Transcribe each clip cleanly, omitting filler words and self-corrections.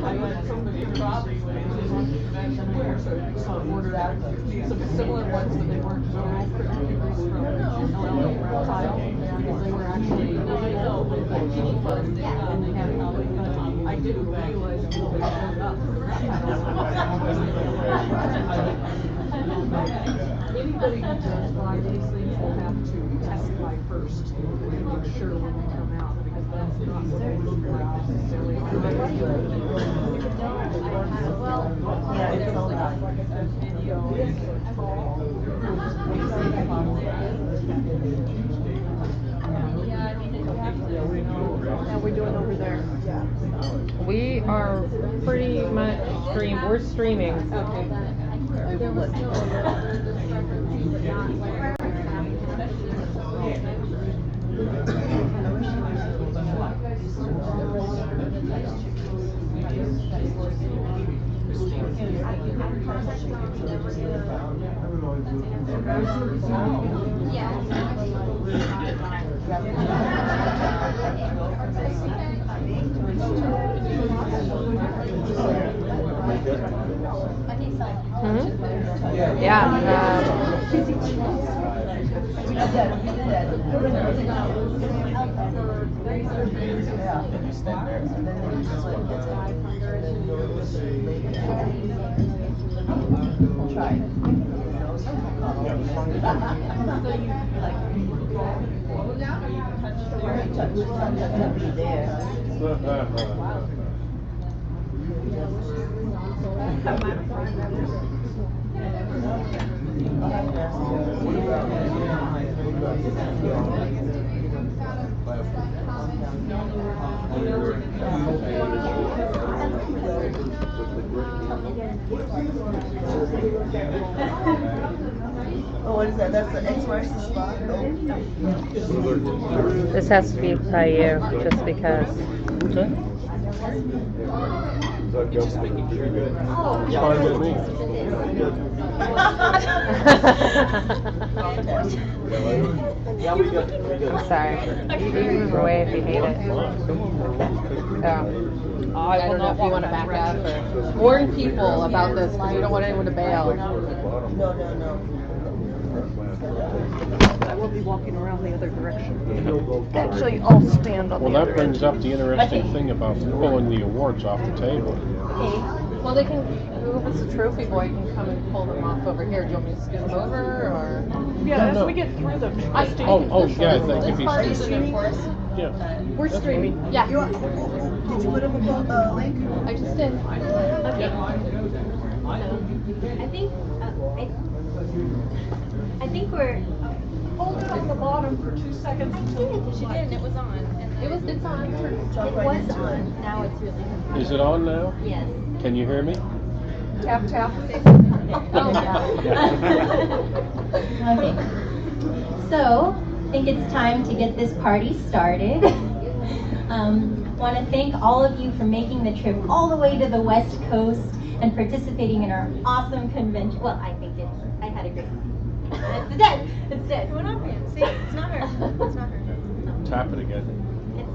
had somebody probably ordered some similar ones, but they weren't literal figures from Reptile, because they were actually funds, and they had I didn't realize until they showed up. Anybody who does buy these things will have to testify first to make sure when they come out, because that's not what they look like necessarily. Yeah, it's all that. How are we doing over there? We are pretty much we're streaming. Okay. Oh, what is that? That's the X marks the spot? This has to be by you, just because. Okay. Just making sure. It's fine with me. I'm sorry. You can move away if you hate it. I don't know if you want to back up or warn people about this because we don't want anyone to bail. No. I will be walking around the other direction. Actually, I'll stand on Well, that brings up the interesting thing about pulling the awards off the table. Well, they can. Whoever's the trophy boy can come and pull them off over here. Do you want me to scoot them over or? Yeah, No. as we get through the Yeah, they can be streaming. Yeah. We're streaming. Yeah. Did you put up a link? I just did. Okay. I think we're. Hold it on the bottom for 2 seconds. I did. She did, and it was on. And It's on. It was on. Now it's really. Is it on now? Yes. Can you hear me? Tap, tap. Okay. So, I think it's time to get this party started. Want to thank all of you for making the trip all the way to the West Coast and participating in our awesome convention. Well, I had a great. It's dead. It's dead. We're not him. See, it's not her. It's not her. Tap it again. It's,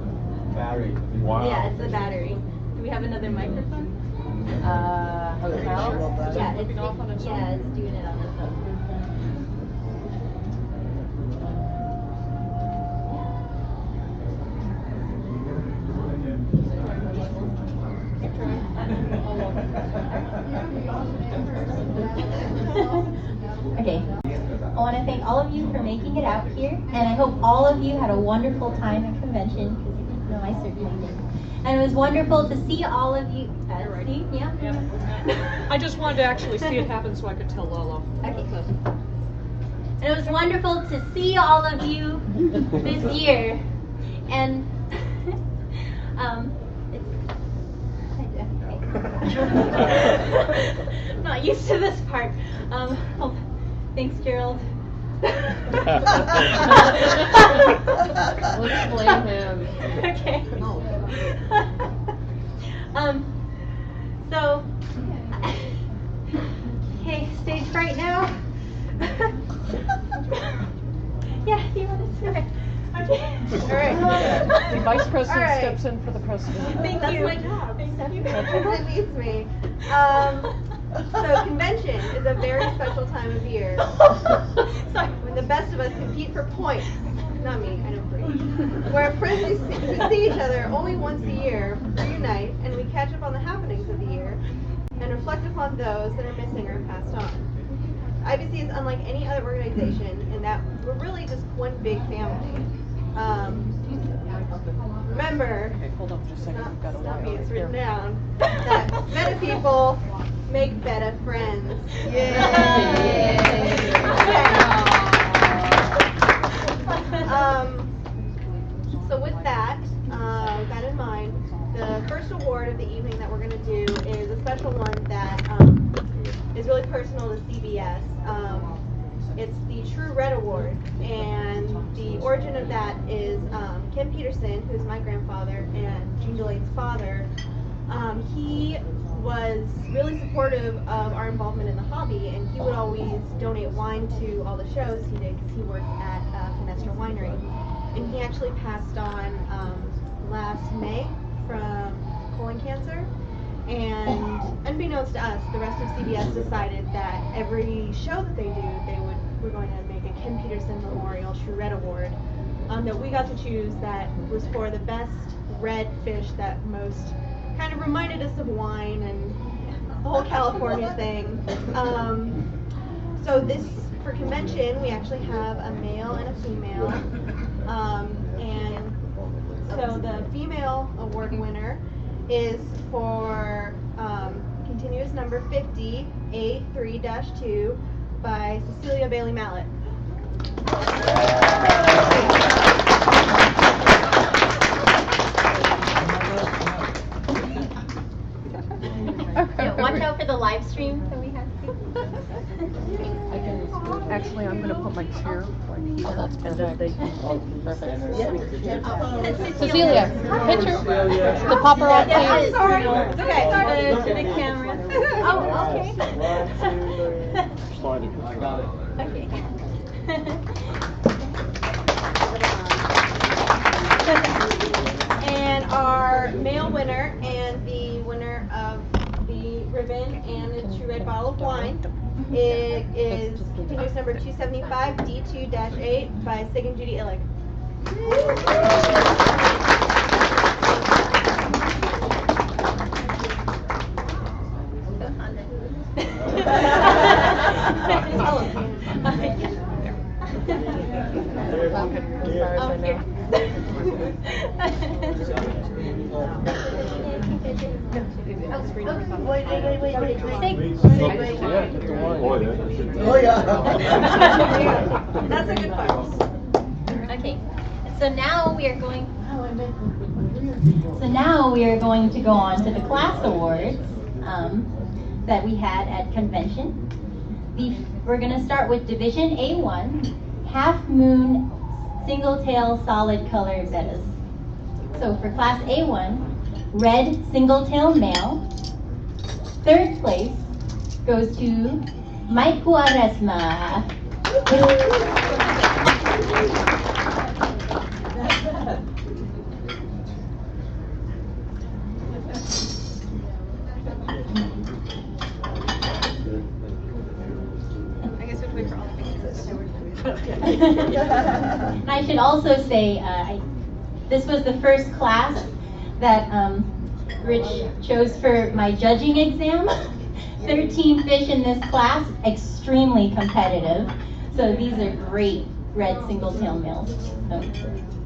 Battery. Wow. yeah, it's the battery. Do we have another microphone? Hotel. Yeah, it's doing it on its own. Okay. I want to thank all of you for making it out here, and I hope all of you had a wonderful time at convention, because no, I certainly did. And it was wonderful to see all of you. See? Yeah? I just wanted to actually see it happen so I could tell Lala. Okay. And it was wonderful to see all of you this year. And I'm not used to this part. Thanks, Gerald. Let's blame him. Okay. So, okay, stage right now. Yeah, you want to start? Okay. All right. The vice president All right. steps in for the president. Thank you. That's my job. Thank It beats me. So convention is a very special time of year when the best of us compete for points. Not me, I don't breathe. Where friends who see each other only once a year reunite, and we catch up on the happenings of the year and reflect upon those that are missing or passed on. IBC is unlike any other organization in that we're really just one big family. Remember, Okay, hold on just a second. not, We've got a not me, while it's here. written down, that Betta people make Betta friends. So with that, with that in mind, the first award of the evening that we're going to do is a special one that is really personal to CBS. It's the True Red Award, and the origin of that is Ken Peterson, who's my grandfather and Jean Delaney's father. He was really supportive of our involvement in the hobby, and he would always donate wine to all the shows he did because he worked at Fenestra Winery. And he actually passed on last May from colon cancer. And unbeknownst to us, the rest of CBS decided that every show that they do, we're going to make a Ken Peterson Memorial True Red Award that we got to choose that was for the best red fish that most kind of reminded us of wine and the whole California thing. So this, for convention, we actually have a male and a female. And so the female award winner is for continuous number 50, A3-2 by Cecilia Bailey Mallet. Yeah, watch out for the live stream that we have. Actually, I'm gonna put my chair like here. Oh, that's perfect. Perfect. Cecilia, picture. The paparazzi. I'm sorry. It's okay. To the camera. Oh, okay. Slide it. I got it. Okay. And our male winner and the winner of the ribbon and the True Red bottle of wine, it is continuous number 275, D2-8 by Sig and Judy Illig. Wait. Yeah, get the wine. Oh, yeah. That's a good part. Okay. So now we are going to go on to the class awards that we had at convention. We're going to start with Division A1, Half Moon Single Tail Solid Color Bettas. So for Class A1, Red Single Tail Male. Third place goes to Mike Quaresma. I guess we have to wait for all the faces. And I should also say, this was the first class that Rich chose for my judging exam. 13 fish in this class, extremely competitive. So these are great red single-tail males. So,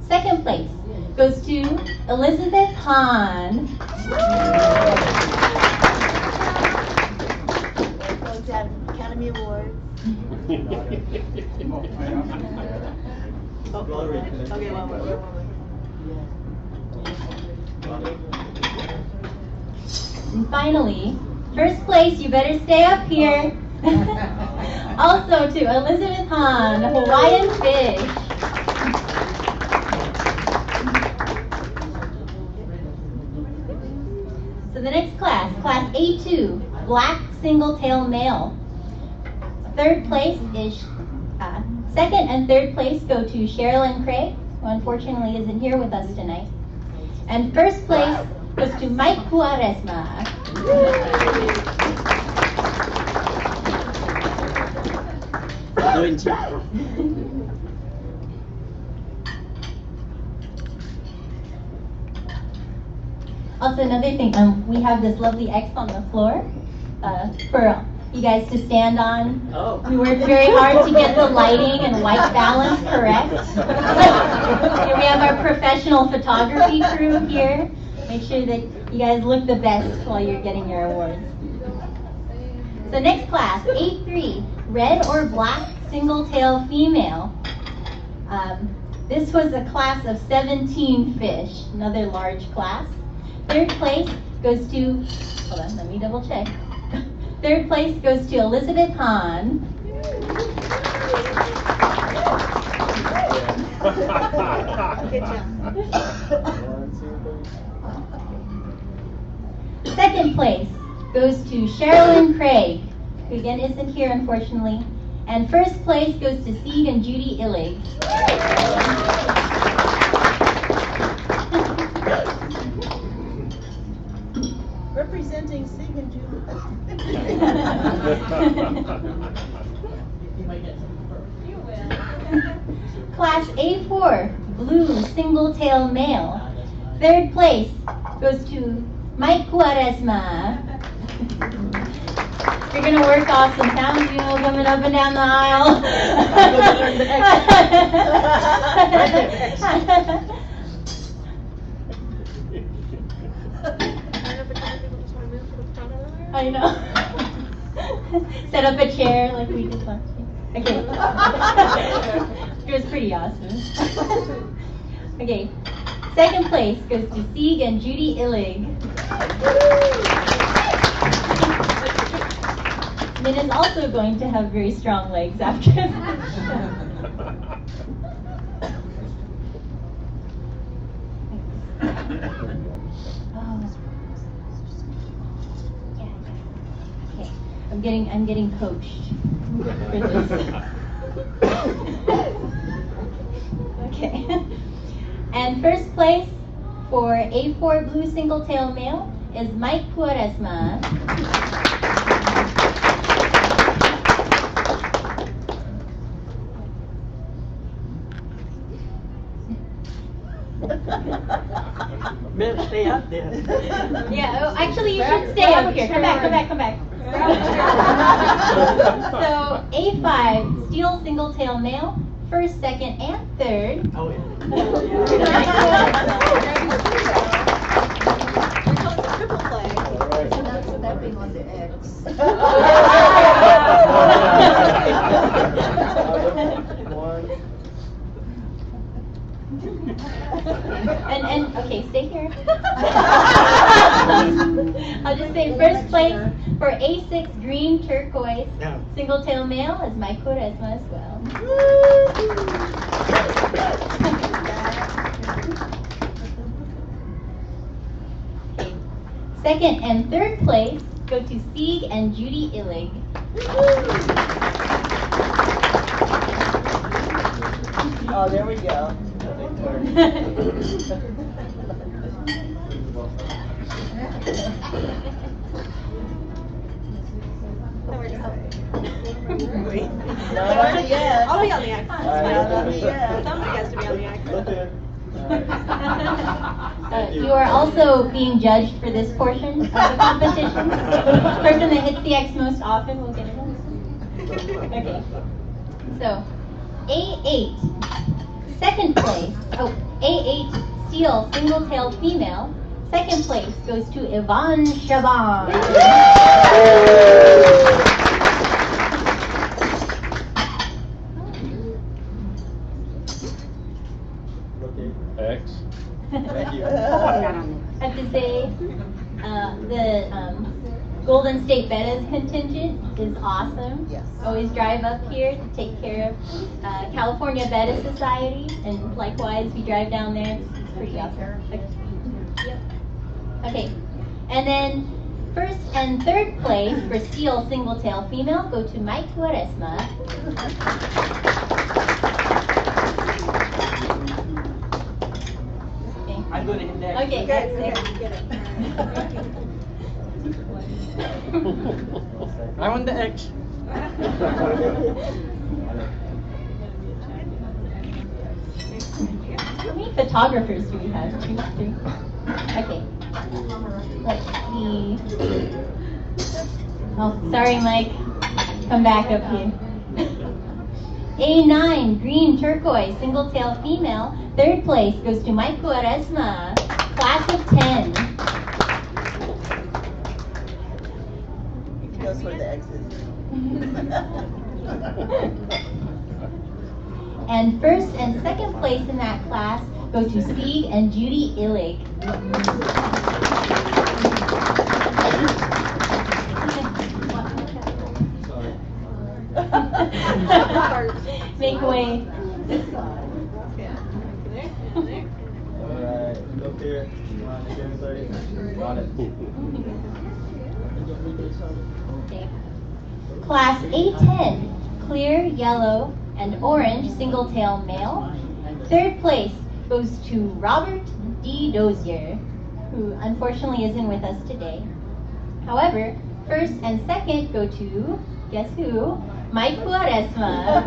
second place goes to Elizabeth Hahn. Going to have Academy Awards. Okay, one more. And finally, first place, you better stay up here. Also to Elizabeth Hahn, Hawaiian fish. So the next class, Class A2, black single-tail male. Third place is, second and third place go to Sherilyn Craig, who unfortunately isn't here with us tonight. And first place goes to Mike Cuaresma. Also, another thing, we have this lovely X on the floor for you guys to stand on. Oh. We worked very hard to get the lighting and white balance correct. Here we have our professional photography crew here. Make sure that you guys look the best while you're getting your awards. So next class, 8-3, red or black single tail female. This was a class of 17 fish, another large class. Third place goes to, hold on, let me double check. Third place goes to Elizabeth Hahn. Good job. Second place goes to Sherilyn Craig, who again isn't here unfortunately. And first place goes to Sieg and Judy Illig. Representing Sig and Julie. Class A4, blue single tail male. Third place goes to Mike Cuaresma. You're gonna work off some sounds, you know, coming up and down the aisle. I know. Set up a chair like we did last year. Okay. It was pretty awesome. Okay. Second place goes to Sieg and Judy Illig. Min is also going to have very strong legs after this. Okay. I'm getting coached for this. Okay. And first place for A4 blue single tail male is Mike Cuaresma. Better stay up there. Yeah, oh, actually you should stay up here. Come back. So A5 steel single tail male, first, second, and third. Oh, yeah. Triple play. Stepping on the X. And okay, stay here. I'll just say first place for A6 green turquoise No. single tail male is Mike Cuaresma as well. Okay. Second and third place go to Sieg and Judy Illig. Oh, there we go. Not yet. I'll be on the X. Not yet. Somebody has to be on the X. You are also being judged for this portion of the competition. The person that hits the X most often will get it. Okay. So, A8, second place. Oh, A8 steel single-tailed female. Second place goes to Yvonne Chaban. X. Thank you. I have to say, the Golden State Betta's contingent is awesome. Yes. Always drive up here to take care of California Betta Society, and likewise we drive down there. It's pretty awesome. Yep. Okay, and then first and third place for steel single tail female go to Mike Cuaresma. Okay. I'm going to hit next. Okay, Good, next. okay, get it. I'm on the X. How many photographers do we have? 2, 3. Okay. Let's see. Oh, sorry, Mike. Come back up here. A9, green turquoise, single tail female. Third place goes to Mike Quaresma, class of 10. He knows where the X is. And first and second place in that class go to Steve and Judy Illig. Make way. Alright, look here. You want to get everybody? Got it. Okay. Class A10, clear, yellow, and orange single tail male. Third place goes to Robert D. Dozier, who unfortunately isn't with us today. However, first and second go to, guess who? Mike Quaresma.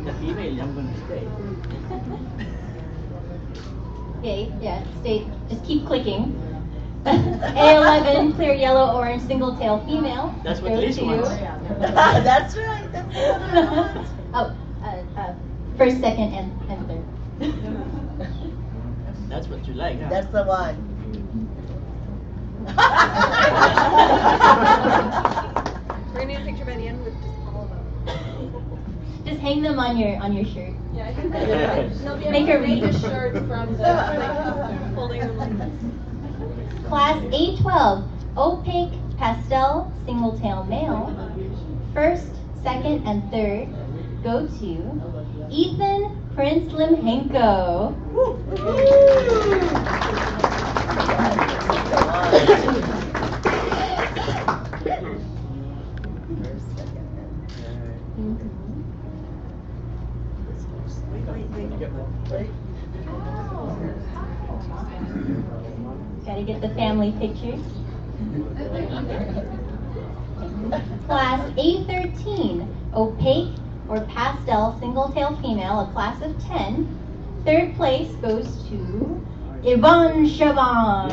The female, I'm going to stay. Okay, yeah, stay, just keep clicking. A11, clear yellow, orange, single tail female. That's what Go Liz to- wants. That's right. That's the one I want. Oh, first, second, and third. That's what you like, huh? That's the one. We're gonna need a picture by the end with just all of them. Just hang them on your shirt. Yeah, I think they'll be Make able her to read read. the shirt from the, like, Holding them like this. Class A12, opaque pastel single tail male. First, second, and third go to Ethan Prince Limhenko. Gotta get the family pictures. Class A13, opaque or pastel single tail female, a class of 10. Third place goes to Yvonne Chavon.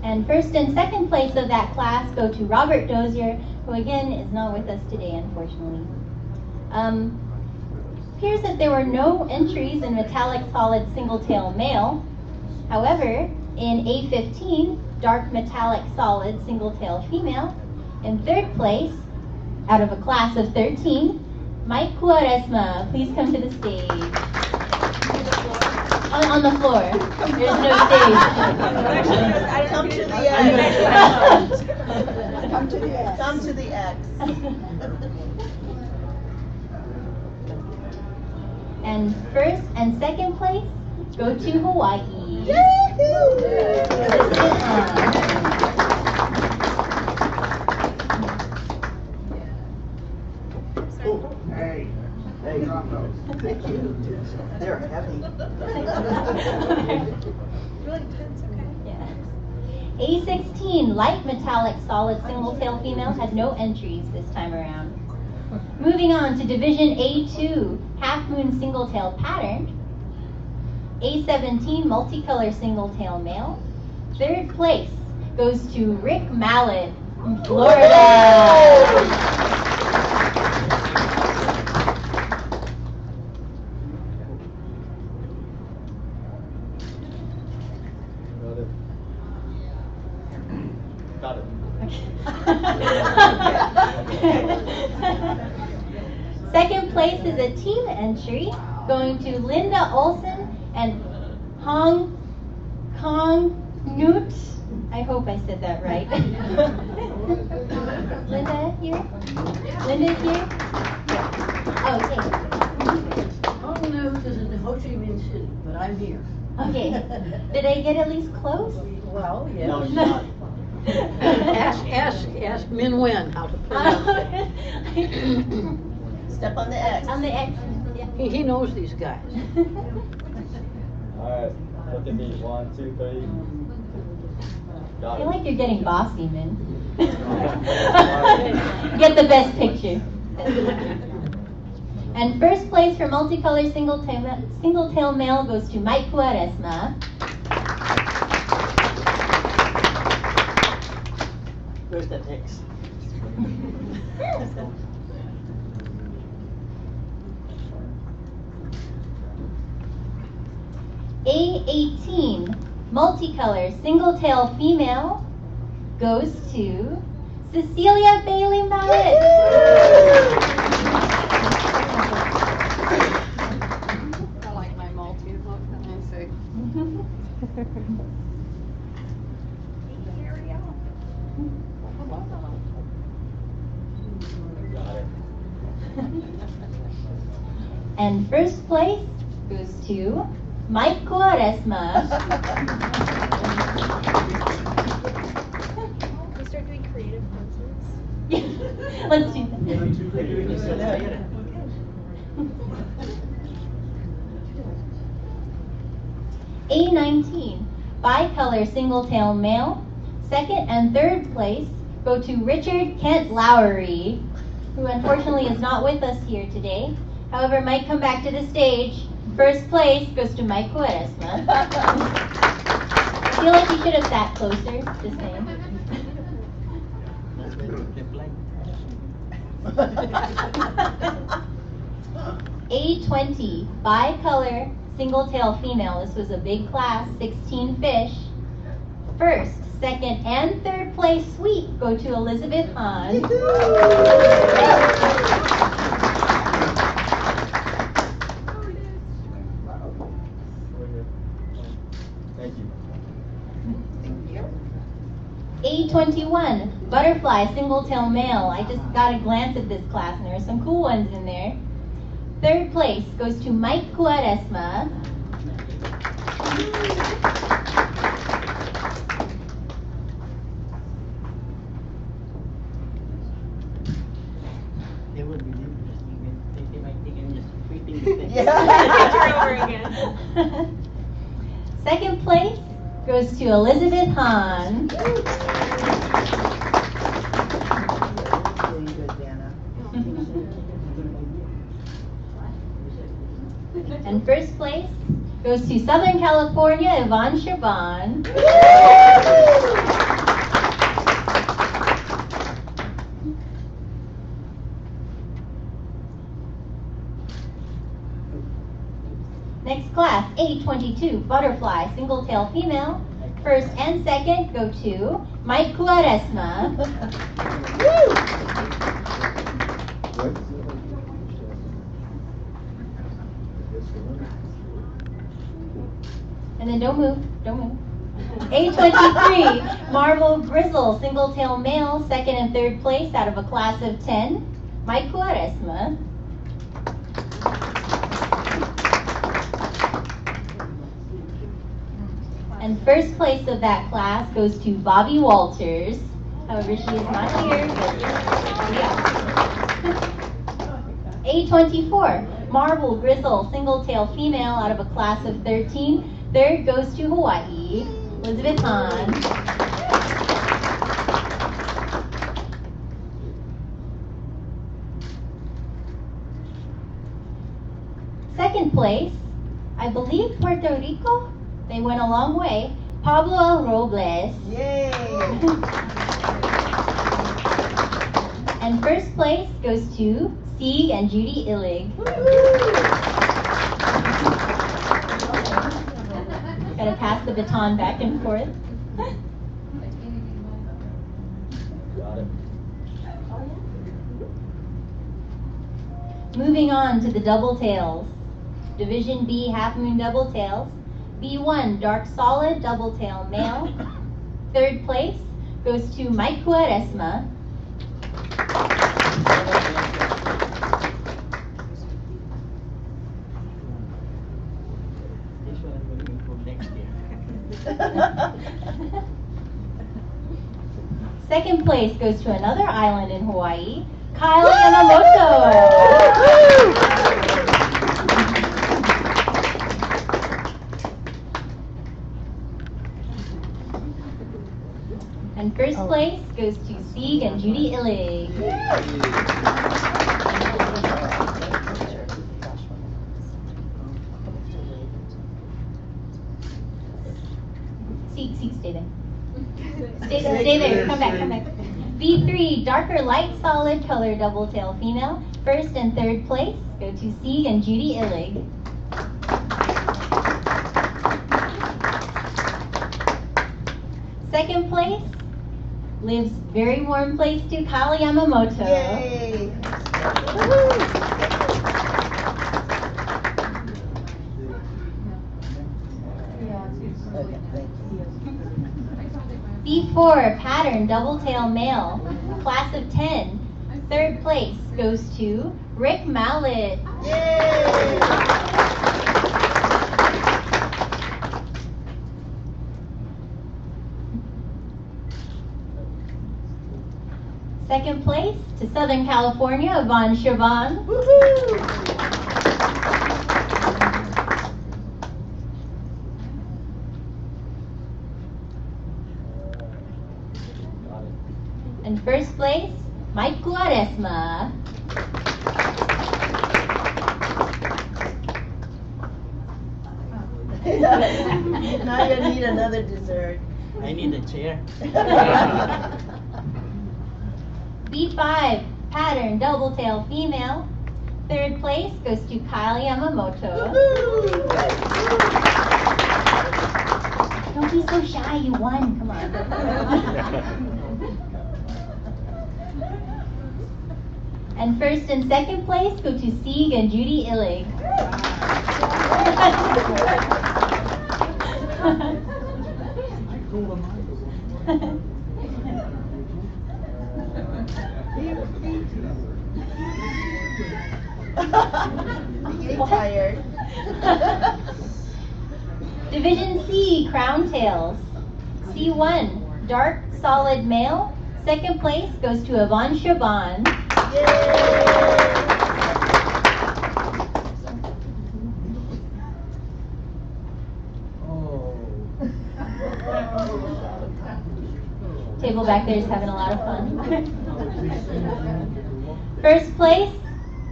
And first and second place of that class go to Robert Dozier, who again is not with us today, unfortunately. Appears that there were no entries in metallic solid single tail male. However, in A15, dark metallic solid single tail female. In third place, out of a class of 13, Mike Quaresma. Please come to the stage. On the floor. There's no stage. Come to the X. Come to the X. Come to the X. And first and second place go to Hawaii. Hey, drop those. Thank you. They're heavy. Really intense, okay. Yeah. A16, light metallic solid single tail female, had no entries this time around. Moving on to Division A2, half moon single tail pattern. A17, multicolor single tail male. Third place goes to Rick Mallet from Florida. Got it. Second place is a team entry going to Linda Olson and Hong Kong Newt. I hope I said that right. Linda here? Linda here? Oh, okay. Oh, no, this is the Ho Chi Minh City, but I'm here. Okay. Did I get at least close? Well, yes. No, you're not. Ask Min Wen how to pronounce it. Step on the X. On the X. Yeah. He knows these guys. Alright, look at me. 1, 2, 3. I Got feel it. like you're getting bossy, man. Get the best picture. And first place for multicolor single-tail male goes to Mike Cuaresma. Where's that X? A18 multicolor single-tail female goes to Cecilia Bailey Mallet. I like my Maltese, what can I say? Got it. And first place goes to Mike Cuaresma. We start doing creative puzzles. Let's do that. A19 bicolor single-tail male. Second and third place go to Richard Kent Lowry, who unfortunately is not with us here today. However, might come back to the stage. First place goes to Mike Cuaresma. I feel like you should have sat closer, just saying. That's where they play. A20 bicolor single-tail female. This was a big class, 16 fish. First, second, and third place sweep go to Elizabeth Hahn. Thank you. A21 butterfly single-tail male. I just got a glance at this class and there are some cool ones in there. Third place goes to Mike Cuaresma. They would be interesting. They might think I'm just repeating the thing. Turn over again. Second place goes to Elizabeth Hahn. Doing good, Dana. And first place goes to Southern California, Yvonne Shaban. Next class, A22 butterfly single-tail female. First and second go to Mike Cuaresma. And then don't move. A23 marble grizzle single-tail male, second and third place out of a class of 10, Mike Cuaresma. And first place of that class goes to Bobby Walters. However, she is not here. A24 marble grizzle single-tail female out of a class of 13. Third goes to Hawaii, Elizabeth Hahn. Second place, I believe Puerto Rico. They went a long way. Pablo Robles. Yay! And first place goes to Sieg and Judy Illig. Gotta pass the baton back and forth. Got it. Moving on to the double tails. Division B half moon double tails. B1 dark solid double tail male. Third place goes to Mike Cuaresma. Second place goes to another island in Hawaii, Kyle Yamamoto. And first place goes to Sieg and Judy Illig. Sieg, stay there. Stay there. Come back. V3, darker light solid color double tail female. First and third place go to Sieg and Judy Illig. Second place lives very warm place to Kyle Yamamoto. Yay! Okay, thank you. B4, pattern double tail male, class of 10. Third place goes to Rick Mallet. Yay! Second place to Southern California, Yvonne Chauvin. Woohoo! And first place, Mike Quaresma. Now you need another dessert. I need a chair. B5, pattern double tail female. Third place goes to Kyle Yamamoto. Don't be so shy, you won, come on. And first and second place go to Sieg and Judy Illig. Getting tired. Division C, crown tails. C1, dark solid male. Second place goes to Yvonne Chauvin. Table back there is having a lot of fun. First place,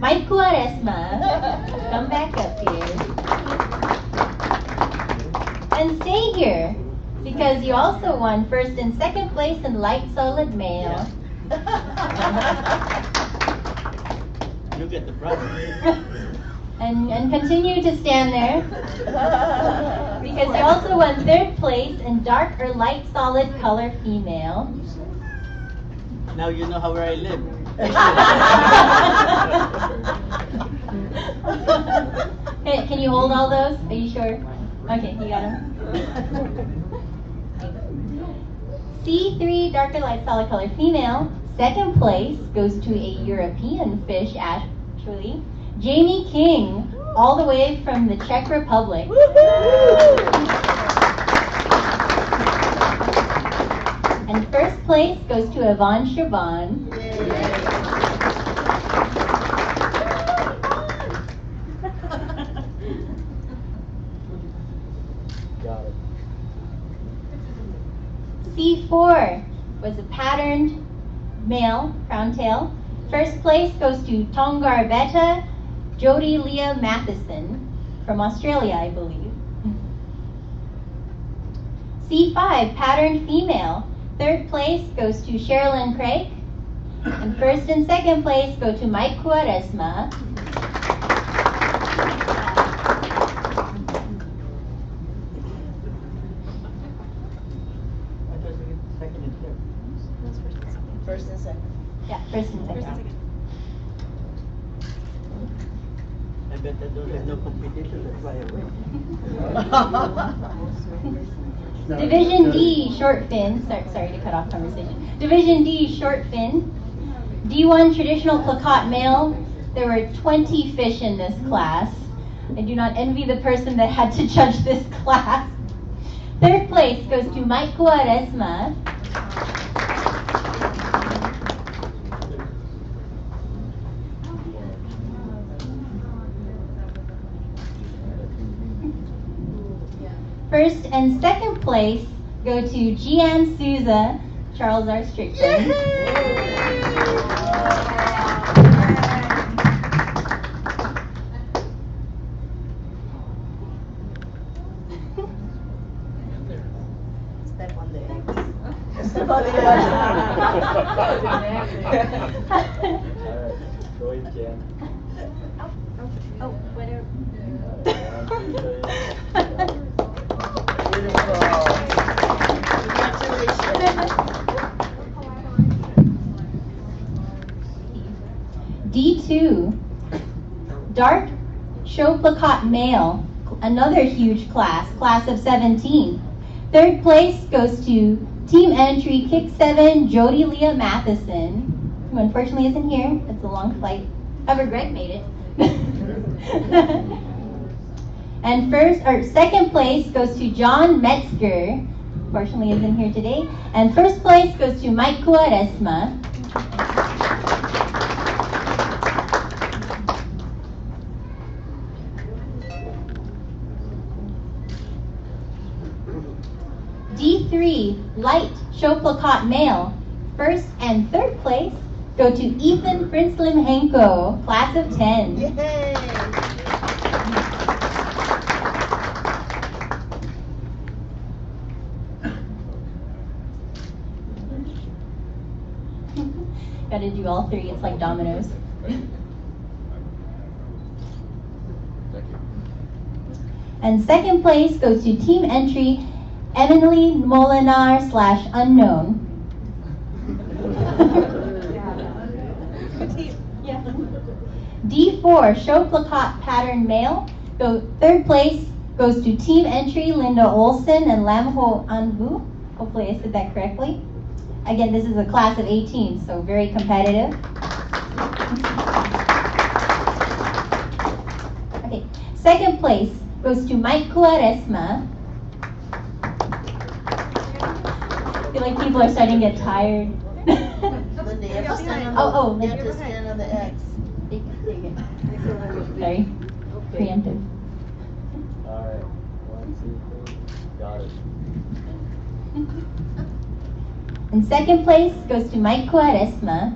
Mike Quaresma. Come back up here. And stay here, because you also won first and second place in light solid male. You get the prize. And continue to stand there, because you also won third place in dark or light solid color female. Now you know where I live. Hey, can you hold all those? Are you sure? Okay, you got them. C3, darker light solid color female. Second place goes to a European fish, actually. Jamie King, all the way from the Czech Republic. And first place goes to Yvonne Chauvin. Got it. C4 was a patterned male, crown tail. First place goes to Tongar Betta, Jodie Leah Matheson, from Australia, I believe. C5, patterned female. Third place goes to Sherilyn Craig. And first and second place go to Mike Quaresma. Second and third. First and second. Yeah, first and second. I bet that there's no competition, that's why I win. Division D, short fin. Sorry to cut off conversation. Division D, short fin. D1, traditional plakat male. There were 20 fish in this class. I do not envy the person that had to judge this class. Third place goes to Mike Cuaresma. First and second place go to Gian Souza, Charles R. Strickland. Step on the eggs. Step on the eggs. Alright, go in, Jan. Oh, whatever. D2, Dark Show Plakat Male, another huge class of 17. Third place goes to Team Entry Kick 7, Jody Leah Matheson, who unfortunately isn't here. It's a long flight. However, Greg made it. And second place goes to John Metzger, unfortunately isn't here today. And first place goes to Mike Cuaresma. D3, Light Show Plakat Male. First and third place go to Ethan Prinslim-Henko, class of 10. Yay! Gotta do all three, it's like dominoes. Thank you. And second place goes to Team Entry Emily Molinar / Unknown. Yeah. D4, Show Plakat Pattern Male. Third place goes to Team Entry Linda Olson and Lamho Anbu. Hopefully I said that correctly. Again, this is a class of 18, so very competitive. Okay, second place goes to Mike Cuaresma. I feel like people are starting to get tired. Linda, you have to stand on the, Oh, you have to stand on the X. Sorry, preemptive. Alright, 1, 2, 3. Got it. And second place goes to Mike Cuaresma.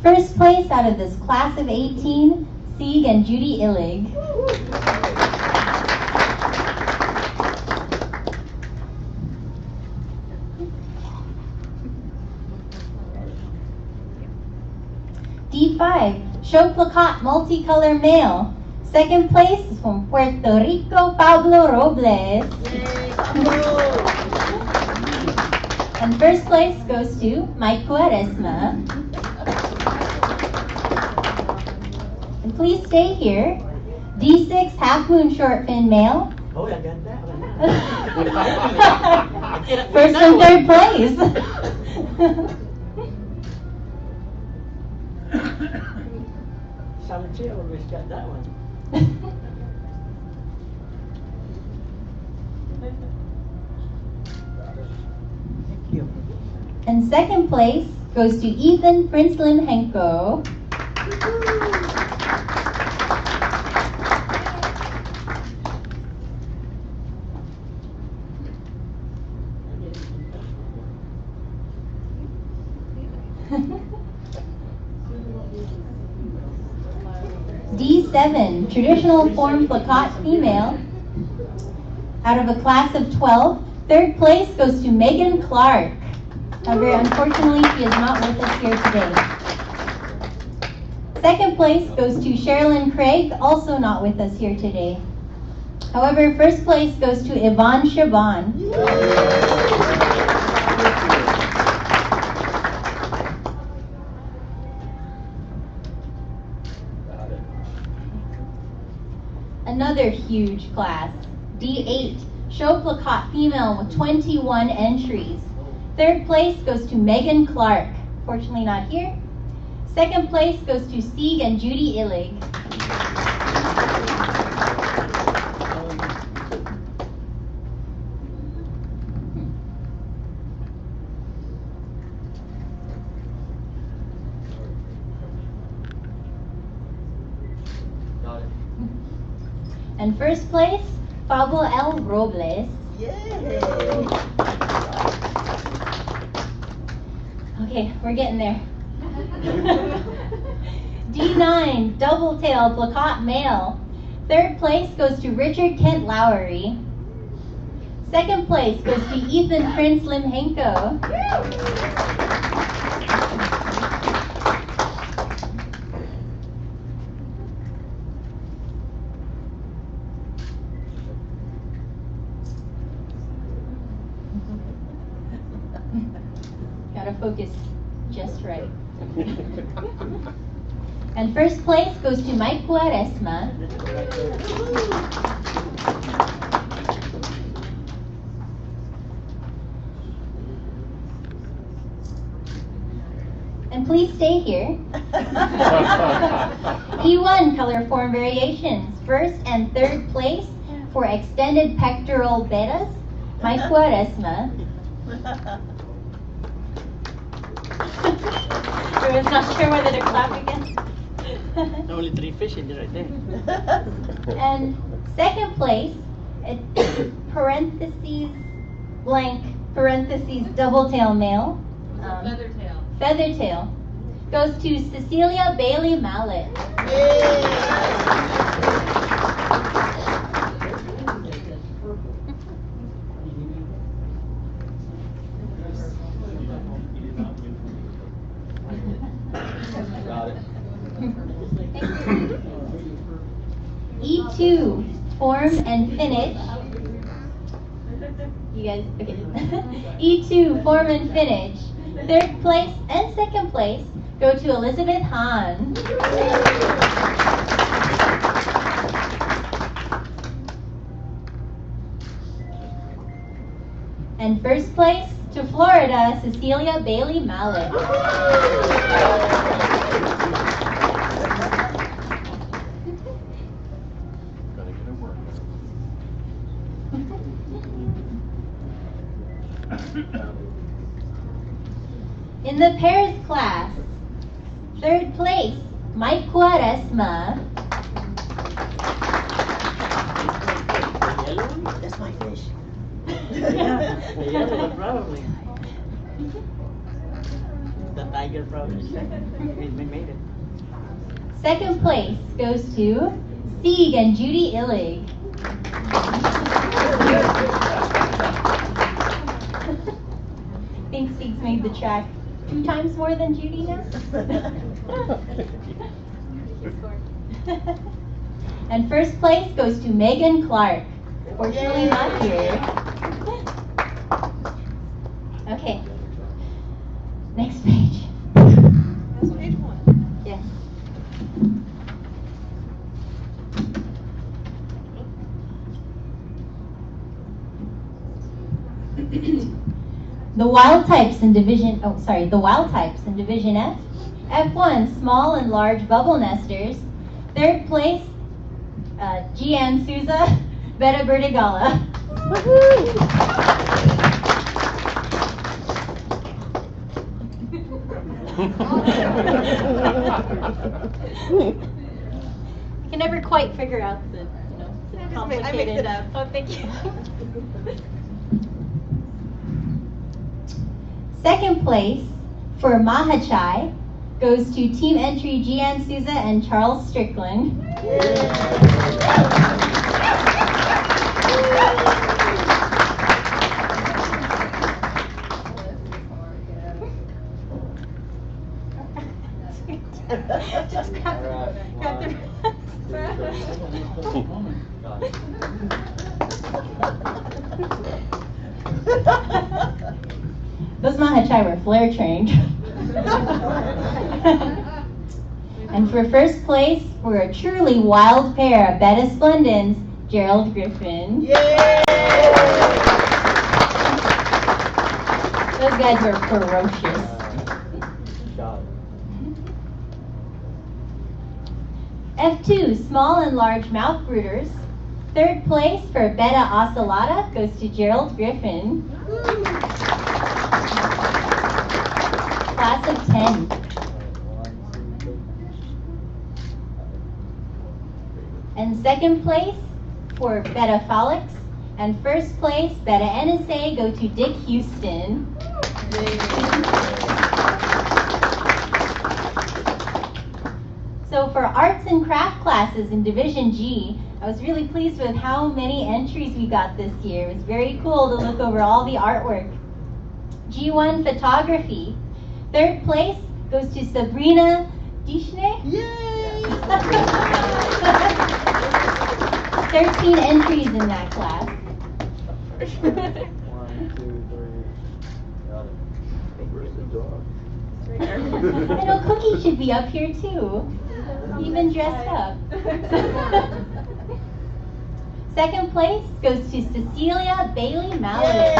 First place out of this class of 18, Sieg and Judy Illig. D5, Show Plakat Multicolor Male. Second place is from Puerto Rico, Pablo Robles. Yay, Pablo! And first place goes to Mike Cuaresma. And please stay here. D6, Half Moon Short Fin Male. Oh, I got that one. First and third place. Salvatore always got that one. Thank you. And second place goes to Ethan Prinslim-Henko. D7, Traditional Form Plakat Female. Out of a class of 12, third place goes to Megan Clark. However, unfortunately, she is not with us here today. Second place goes to Sherilyn Craig, also not with us here today. However, first place goes to Yvonne Shaban. Got it. Another huge class, D8, Show Plakat Female with 21 entries. Third place goes to Megan Clark, fortunately not here. Second place goes to Sieg and Judy Illig. Got it. And first place, Pablo L. Robles. Yay! Okay, we're getting there. D9, double tail plakat male. Third place goes to Richard Kent Lowry. Second place goes to Ethan Prince Limhenko. Gotta focus just right. And first place goes to Mike Quaresma. And please stay here. E1 color form variations. First and third place for extended pectoral bettas, Mike Quaresma. Everyone's not sure whether to clap again. Only 3 fish in there right there. And second place, parentheses, blank, parentheses, double tail male. Feather tail. Goes to Cecilia Bailey Mallet. Got it. E2, form and finish. You guys, okay. E2, form and finish. Third place and second place go to Elizabeth Hahn. And first place to Florida, Cecilia Bailey Mallet. Gotta get it working. In the pairs class, third place, Mike Quaresma. The yellow one? That's my fish. The yellow one probably. The tiger probably. We made it. Second place goes to Sieg and Judy Illig. I think Sieg's made the track 2 times more than Judy now. And first place goes to Megan Clark. Fortunately not here. Okay. Next page. That's page 1. Yes. The wild types in division F. F1, small and large bubble nesters. Third place, Gian Souza, Betta Vertigala. I can never quite figure out the I mixed it up. Oh, thank you. Second place for Mahachai goes to team entry Gian Souza and Charles Strickland. Just grab the Those Mahachai were Flair trained. And for first place, for a truly wild pair, Betta Splendens, Gerald Griffin. Yay! Those guys were ferocious. F2, small and large mouth brooders. Third place for Betta Oscillata goes to Gerald Griffin. Class of 10. And second place for Betta Folix. And first place, Betta NSA, go to Dick Houston. So for arts and craft classes in Division G, I was really pleased with how many entries we got this year. It was very cool to look over all the artwork. G1 photography. Third place goes to Sabrina Dishne. Yay! 13 entries in that class. 1, 2, 3. Got it. Where's the dog? I know Cookie should be up here too, even dressed up. Second place goes to Cecilia Bailey Mallard.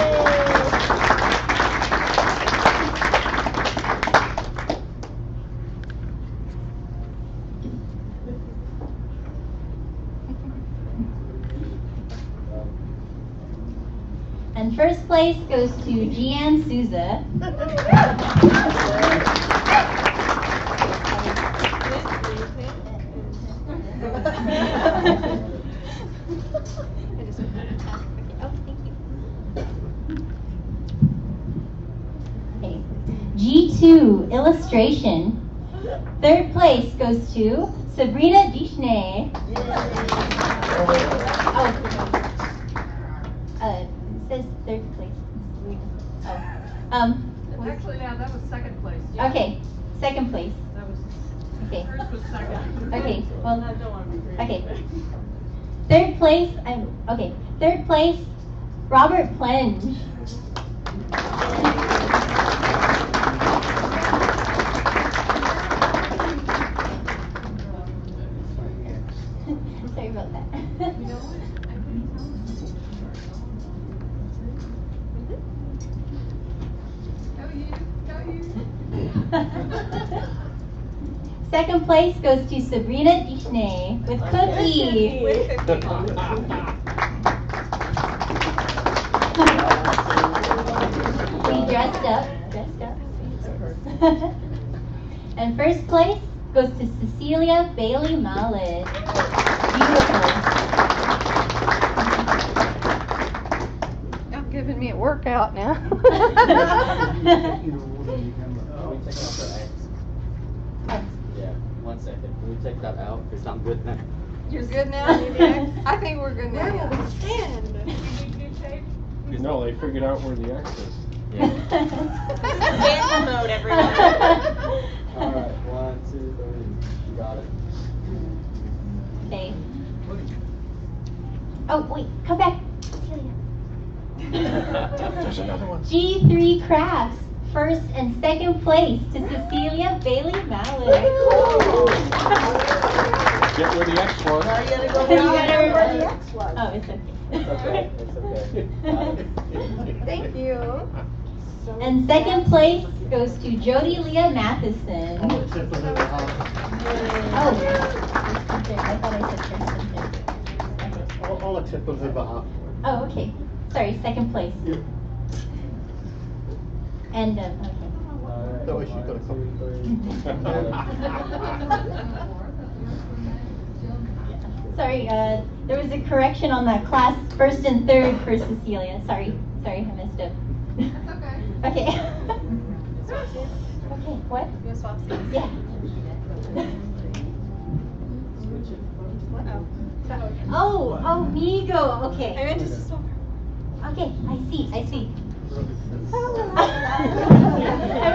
And first place goes to Jeanne Souza. Okay. G2, illustration. Third place goes to Sabrina Dishne. It says third place. Actually, yeah, that was second place. Okay, second place. That was, Okay. first was second. Okay, well, I don't want to be greedy. okay. Third place, third place, Robert Plenge. Sorry about that. Second place goes to Sabrina Dishne with Cookie. We dressed up. And first place goes to Cecilia Bailey Mallet. Beautiful. Y'all giving me a workout now. Are we taking off the X? Yeah, 1 second. Can we take that out? Because I'm good now. You're good now? I think we're good now. No, they figured out where the X is. Yeah. Dance mode, everyone. Alright, 1, 2, 3. You got it. Okay. Oh, wait, come back. There's another one. G3 Crafts, first and second place to Cecilia Bailey Mallet. Get where the X was. Now you gotta go You down gotta where remember. the X was. Oh, it's okay. It's okay. It's okay. Got it. Thank you. And second place goes to Jody Leah Matheson. I'm a tip of the Oh, I thought I said first and third. All a tip of the behalf. Oh, okay. Sorry, second place. Yeah. And, okay. Alright, That way she could've 1, 2, 3. Sorry, there was a correction on that class, first and third for Cecilia. Sorry, I messed up. That's okay. Okay. Okay, what? You want to swap seats? Yeah. Oh, Migo, okay. I meant to swap. Okay, I see. I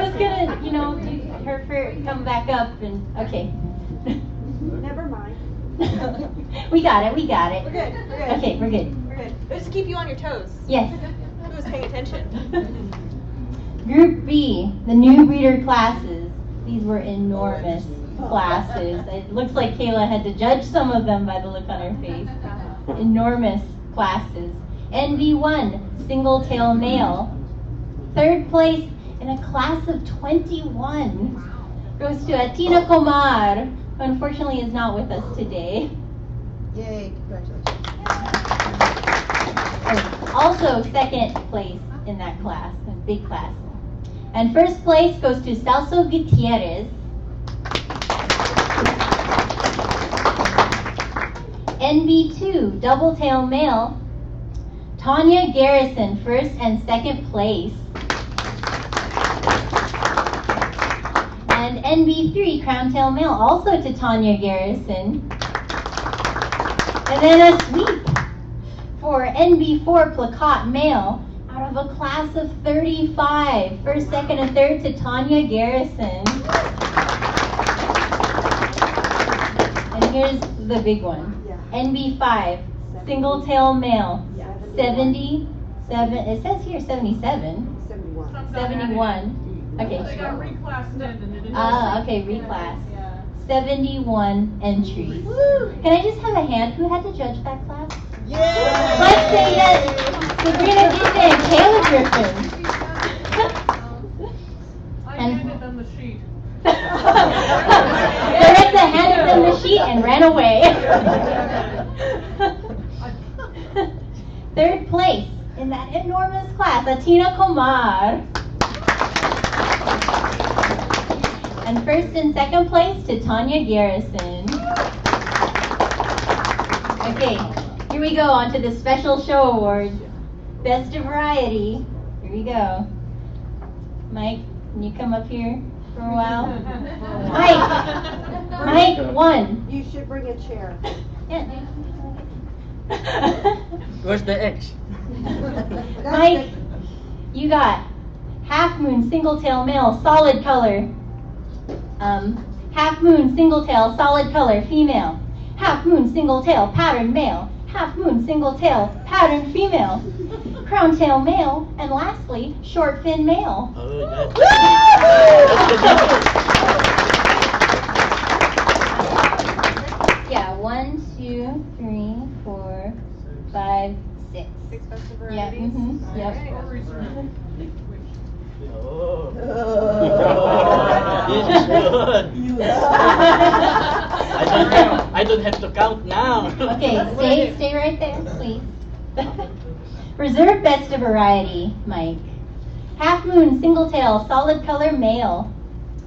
was gonna, do her for come back up and, okay. Never mind. We got it. We're good. Okay, we're good. We're good. Let's just keep you on your toes. Yes. Who was paying attention? Group B, the new breeder classes. These were enormous classes. It looks like Kayla had to judge some of them by the look on her face. Enormous classes. NV1, single tail male. Third place in a class of 21 goes to Atina Komar who unfortunately is not with us today. Yay, congratulations. Also second place in that class, a big class. And first place goes to Celso Gutierrez. NB2, double tail male, Tanya Garrison, first and second place. And NB3, crown tail male, also to Tanya Garrison. And then a sweep for NB4, plakat male, out of a class of 35. First, second, and third to Tanya Garrison. And here's the big one. NB5, single tail male, 77, it says here 77. 71. Okay. They got reclassed in and it didn't. Okay, reclass. 71 entries. Can I just have a hand? Who had to judge that class? Yay! Let's say yes, Sabrina Griffin and Kayla Griffin. I And- handed them the sheet. Larissa handed them the sheet and ran away. Third place in that enormous class, Atina Komar. And first and second place to Tanya Garrison. Okay, here we go on to the special show award. Best of Variety. Here we go. Mike, can you come up here for a while? Mike won. You should bring a chair. Yeah. Where's the X? Mike, you got half moon, single tail male, solid color. Half moon, single tail, solid color, female. Half moon, single tail, pattern male. Half moon, single tail, pattern female. Crown tail male, and lastly, short fin male. Oh, Yeah, 1, 2, 3, 4, 5, 6. 6 best of Yeah, varieties. yep. Oh. This This is good. I don't have to count now. Okay, stay right there, please. Reserve best of variety, Mike. Half moon, single tail, solid color male.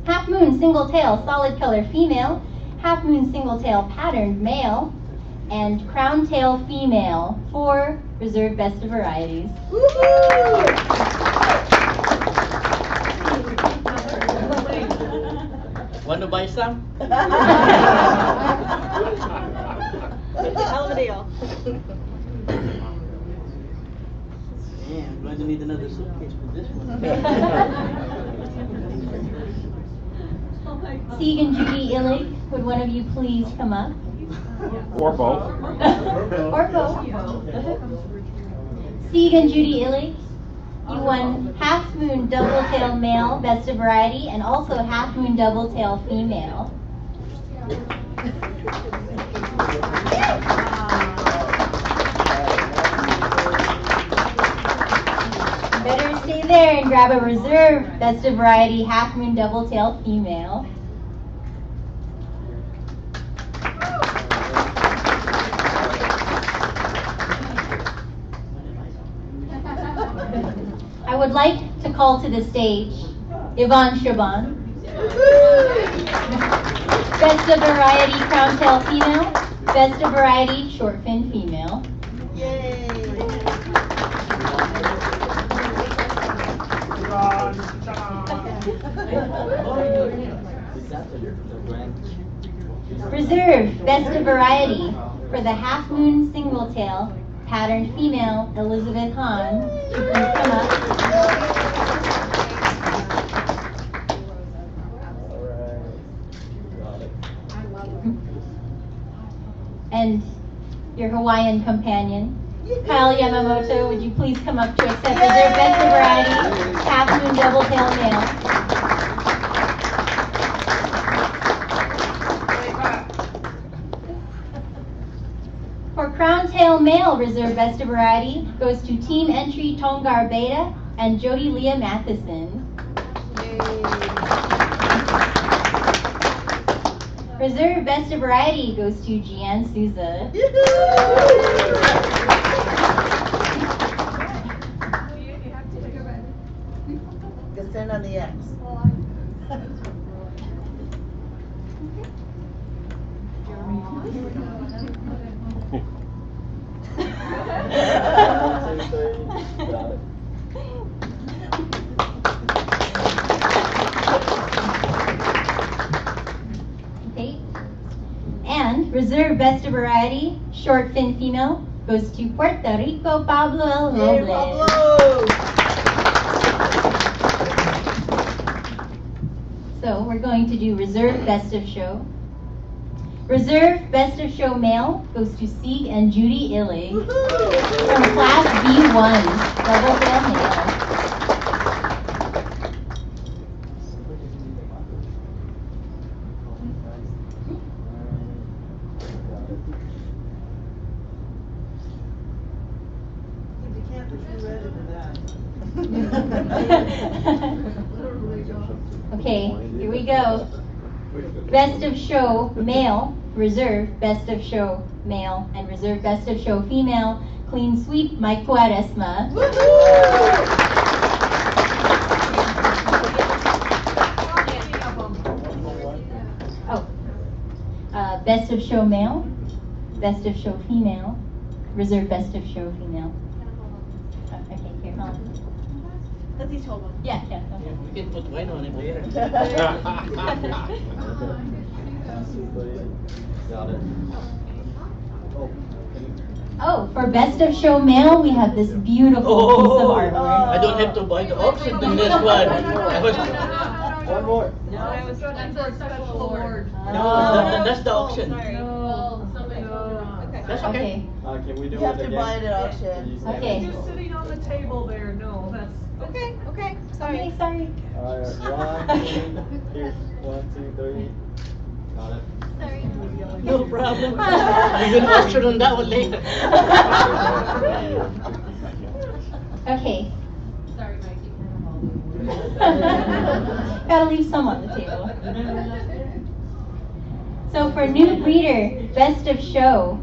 Half moon, single tail, solid color female. Half moon, single tail, patterned male. And crown tail female for reserve best of varieties. Want to buy some? Hell of a deal. Yeah, I'm going to need another suitcase for this one. Sieg and Judy Illig, would one of you please come up? Or both. Or both. Sieg and Judy Illig, you won half moon double tail male best of variety and also half moon double tail female. Better stay there and grab a reserve best of variety half moon double tail female. I would like to call to the stage Yvonne Shaban. Best of variety crown tail female, best of variety short fin female. Yay! Reserve best of variety for the half moon single tail patterned female Elizabeth Hahn. Please come up. And your Hawaiian companion, Kyle Yamamoto, would you please come up to accept reserve best of variety half moon double tail male. For crown tail male reserve best of variety goes to team entry Tongar Betta and Jody Leah Matheson. Reserve Best of Variety goes to Gian Souza. Descend on the X. Got it. Okay. And Reserve Best of Variety, Short Fin Female, goes to Puerto Rico, Pablo El Hey, Robles. Pablo! So we're going to do Reserve Best of Show. Reserve Best of Show Male goes to Sieg and Judy Illig from Class B1, Double Bill Male. You can't be too ready for that. Okay, here we go. Best of Show Male, Reserve Best of Show Male, and Reserve Best of Show Female, Clean Sweep, Mike Cuaresma. Oh, Best of Show Male, Best of Show Female, Reserve Best of Show Female. Okay, here, hold on. Let's each hold one. Yeah, okay. We can put wine on it later. Got it. Oh, for Best of Show Male, we have this beautiful piece of artwork. I don't have to buy the auction in this one. I was, One more. That's a special award. that's the auction. No, somebody voted on it. That's okay. Okay, Can we do You have it to again? buy it at auction. Okay. Just sitting on the table there, no, that's. Okay, okay, sorry. okay, sorry. Alright, 1, 2, here. 1, 2, 3. Got it. No problem. We're gonna auction on that one later. Okay. Sorry, Mikey. Gotta leave some on the table. So for New Breeder, Best of Show,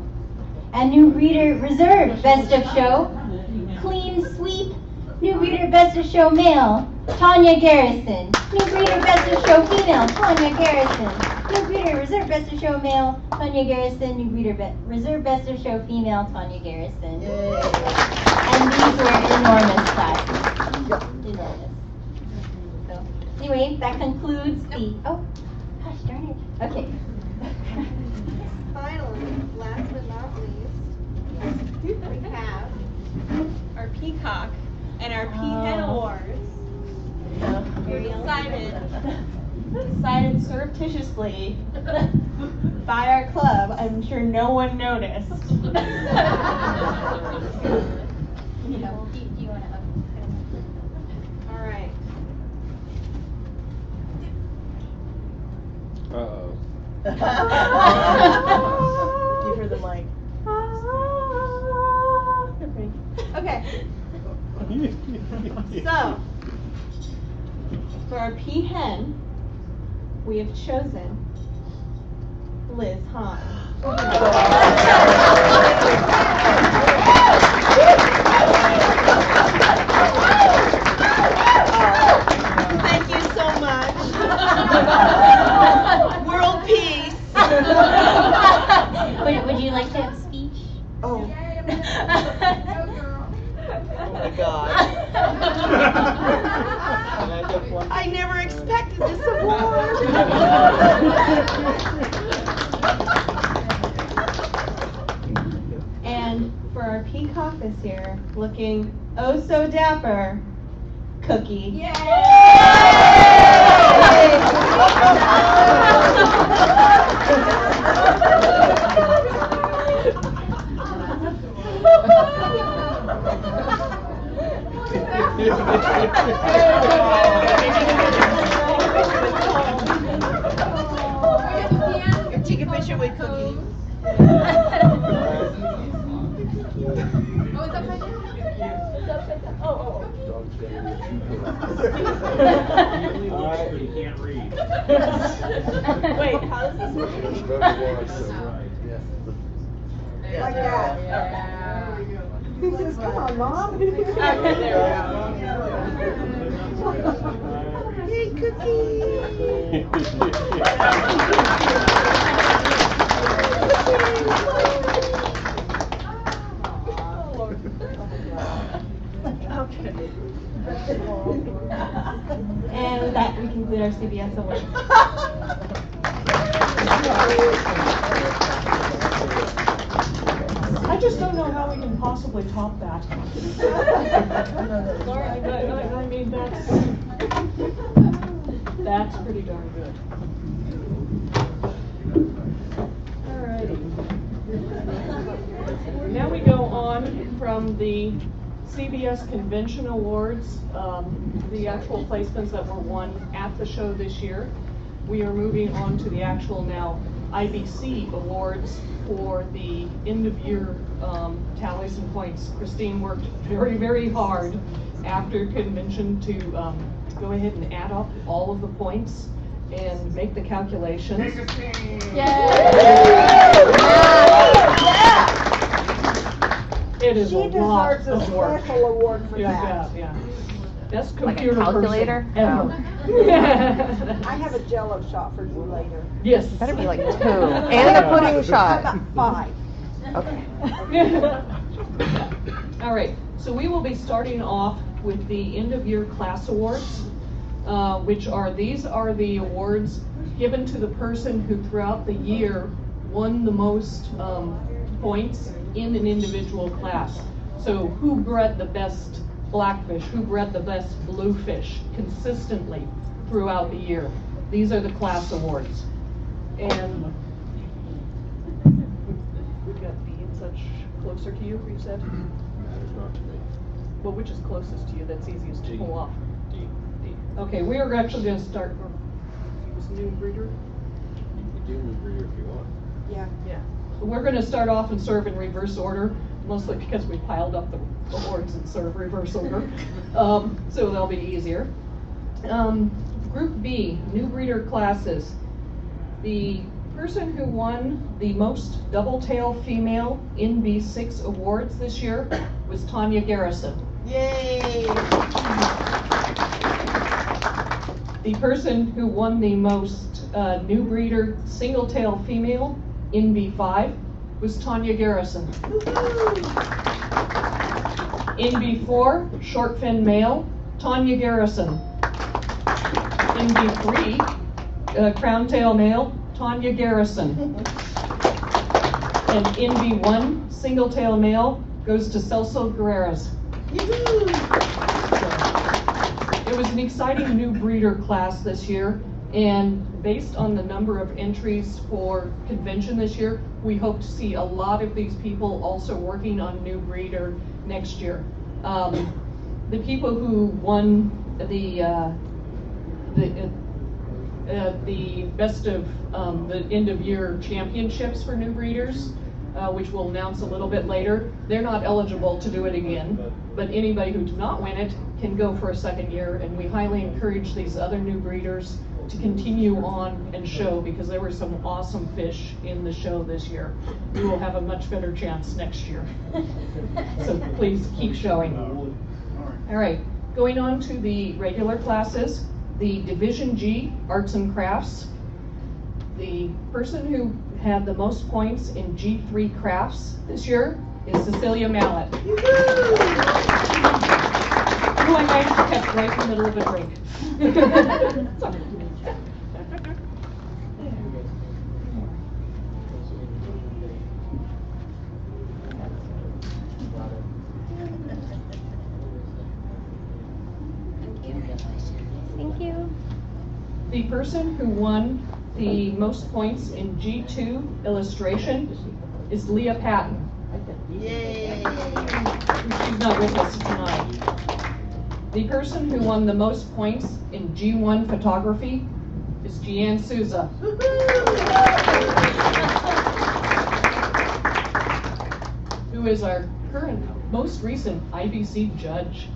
and New Breeder Reserve, Best of Show, Clean Sweep, New Breeder Best of Show Male, Tanya Garrison, New Breeder Best of Show Female, Tanya Garrison, New Breeder Reserve Best of Show Male, Tanya Garrison, New Breeder Reserve Best of Show Female, Tanya Garrison. Yay. And these were enormous classes. Enormous. So, anyway, that concludes the, oh, gosh darn it. Okay. Finally, last but not least, we have our Peacock and our Peahen Awards. We decided surreptitiously by our club. I'm sure no one noticed. Do you want to All right. Uh-oh. Give her the mic. Okay. So, for our Peahen, we have chosen Liz Hahn. Thank you so much. World peace. would you like to have a speech? Oh. Oh my God. I never expected this award. And for our peacock this year, looking oh so dapper, Cookie. Take a picture with Cookie. But you can't read. Wait, how does this work? Like that. He says, come on, Mom. Okay, there we Hey, And with that, we conclude our CBS awards. I just don't know how we can possibly top that. I mean, that's pretty darn good. Alrighty. Now we go on from the CBS Convention Awards, the actual placements that were won at the show this year. We are moving on to the actual now IBC Awards for the end of year tallies and points. Christine worked very, very hard after convention to go ahead and add up all of the points and make the calculations. It is She a lot deserves a of work. special award for Yeah, that. yeah. Best Like a computer calculator? person ever. I have a Jello shot for you later. Yes. Better be like 2. And a pudding How shot. about 5? Okay. All right, so we will be starting off with the end of year class awards, these are the awards given to the person who throughout the year won the most points in an individual class. So who bred the best blackfish, who bred the best bluefish consistently throughout the year. These are the class awards. And we've got B and such closer to you, you said? Matters not to me. Well, which is closest to you, that's easiest to D. pull off? D. D. Okay, we are actually gonna start, use new breeder? You can do new breeder if you want. Yeah. Yeah. We're gonna start off and serve in reverse order, mostly because we piled up the awards and serve reverse order. So that'll be easier. Group B, new breeder classes. The person who won the most double tail female in B6 awards this year was Tanya Garrison. Yay! The person who won the most new breeder single tail female in B5 was Tanya Garrison. In B4, short fin male, Tanya Garrison. In B3, crown tail male, Tanya Garrison. And in B1, single tail male goes to Celso Guerreras. It was an exciting new breeder class this year, and based on the number of entries for convention this year, we hope to see a lot of these people also working on new breeder next year. The people who won the best of the end of year championships for new breeders, which we'll announce a little bit later, they're not eligible to do it again, but anybody who did not win it can go for a second year, and we highly encourage these other new breeders to continue on and show, because there were some awesome fish in the show this year. We will have a much better chance next year. So please keep showing. All right, going on to the regular classes, the Division G, Arts and Crafts. The person who had the most points in G3 Crafts this year is Cecilia Mallet, who I managed to catch right in the middle of a drink. Sorry. Thank you. The person who won the most points in G2 illustration is Leah Patton. Yay! She's not with us tonight. The person who won the most points in G1 photography is Jeanne Souza. Who is our current, most recent IBC judge.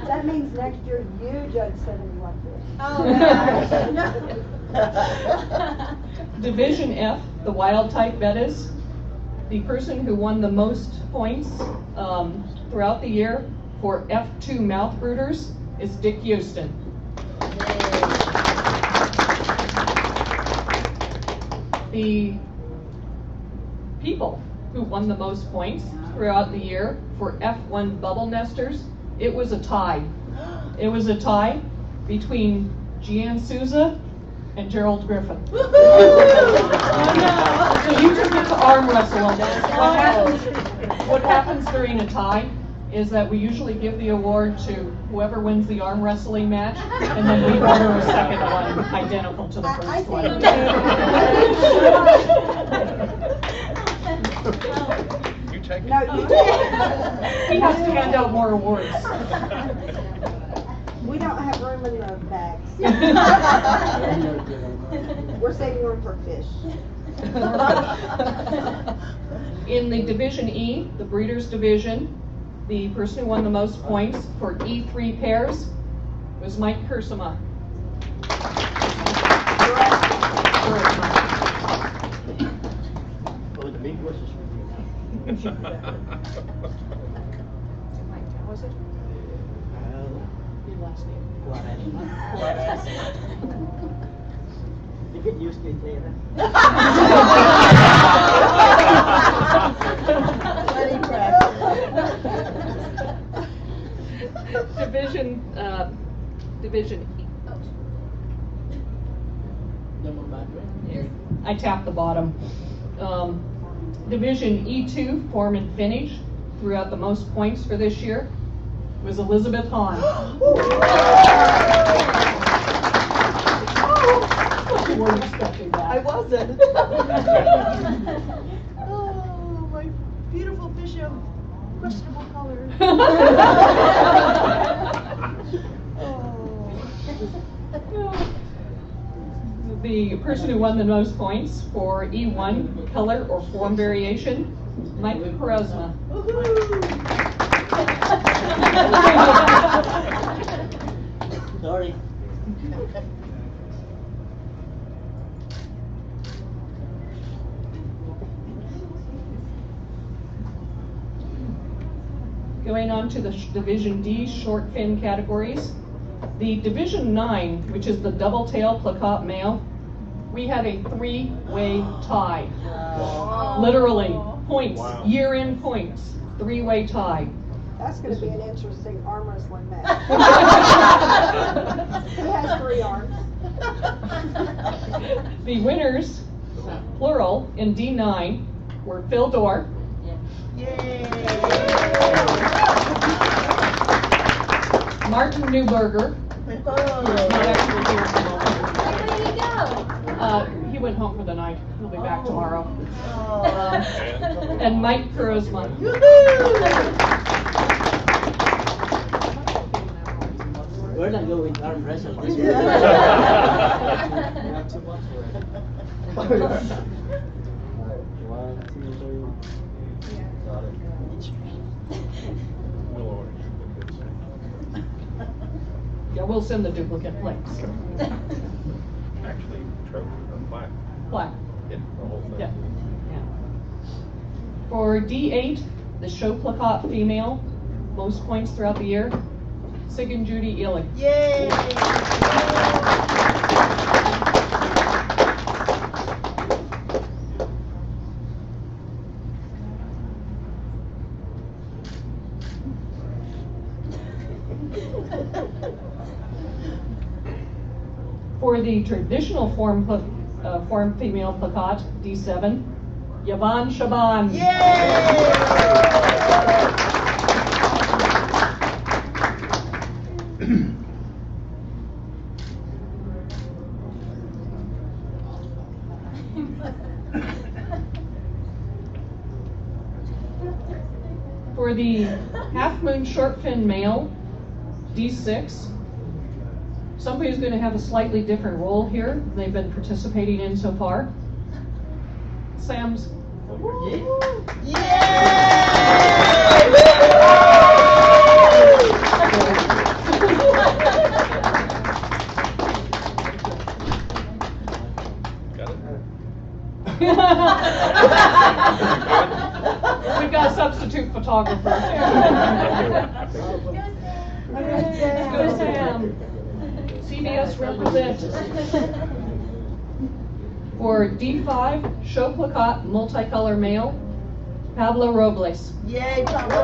That means next year you judge 71 fish. Oh, Division F, the wild type bettas. The person who won the most points throughout the year for F2 mouth brooders is Dick Houston. The people who won the most points throughout the year for F1 bubble nesters, it was a tie. It was a tie between Jeanne Souza and Gerald Griffin. So you just get to arm wrestle on this. What happens during a tie is that we usually give the award to whoever wins the arm wrestling match, and then we order a second one identical to the first one. You take it. No, you take He has to hand out more awards. We don't have room in the bags. We're saving room for fish. In the Division E, the breeders division, the person who won the most points for E3 pairs was Mike Kursema. Oh, the big horses for you now. Was it? Your last name? Clara. You get used to it later. Division E. I tapped the bottom. Division E2, form and finish, threw out the most points for this year, was Elizabeth Hahn. You weren't expecting that. I wasn't. Oh, my beautiful fish of questionable color. The person who won the most points for E1, color or form variation, Mike Perezma. Sorry. Going on to the Division D short fin categories. The Division 9, which is the double tail plakat male, we had a three-way tie. Literally, points, Wow. year-end points, three-way tie. That's going to be an interesting arm wrestling match. Who has 3 arms? The winners, plural, in D9 were Phil Dorr, Martin Newberger, who's not actually here at the moment. Where did he go? He went home for the night. He'll be back tomorrow. And Mike Kurozma. We're not going arm wrestle this week. You have too much for it. Alright, 1, 2, 3. Got it. We'll order duplicates. Yeah, we'll send the duplicate links. Actually, trophy or plaque. Plaque. Yeah, the whole thing. Yeah. For D8, the show plakat female, most points throughout the year, Sig and Judy Ealing. Yay! For the traditional form female plakat, D7, Yvonne Shaban. For the half moon short fin male, D6, somebody's going to have a slightly different role here than they've been participating in so far. Sam's. We've got a substitute photographer. Let's go to Sam. CBS represent. For D5, Show Placat Multicolor Male, Pablo Robles. Yay, Pablo!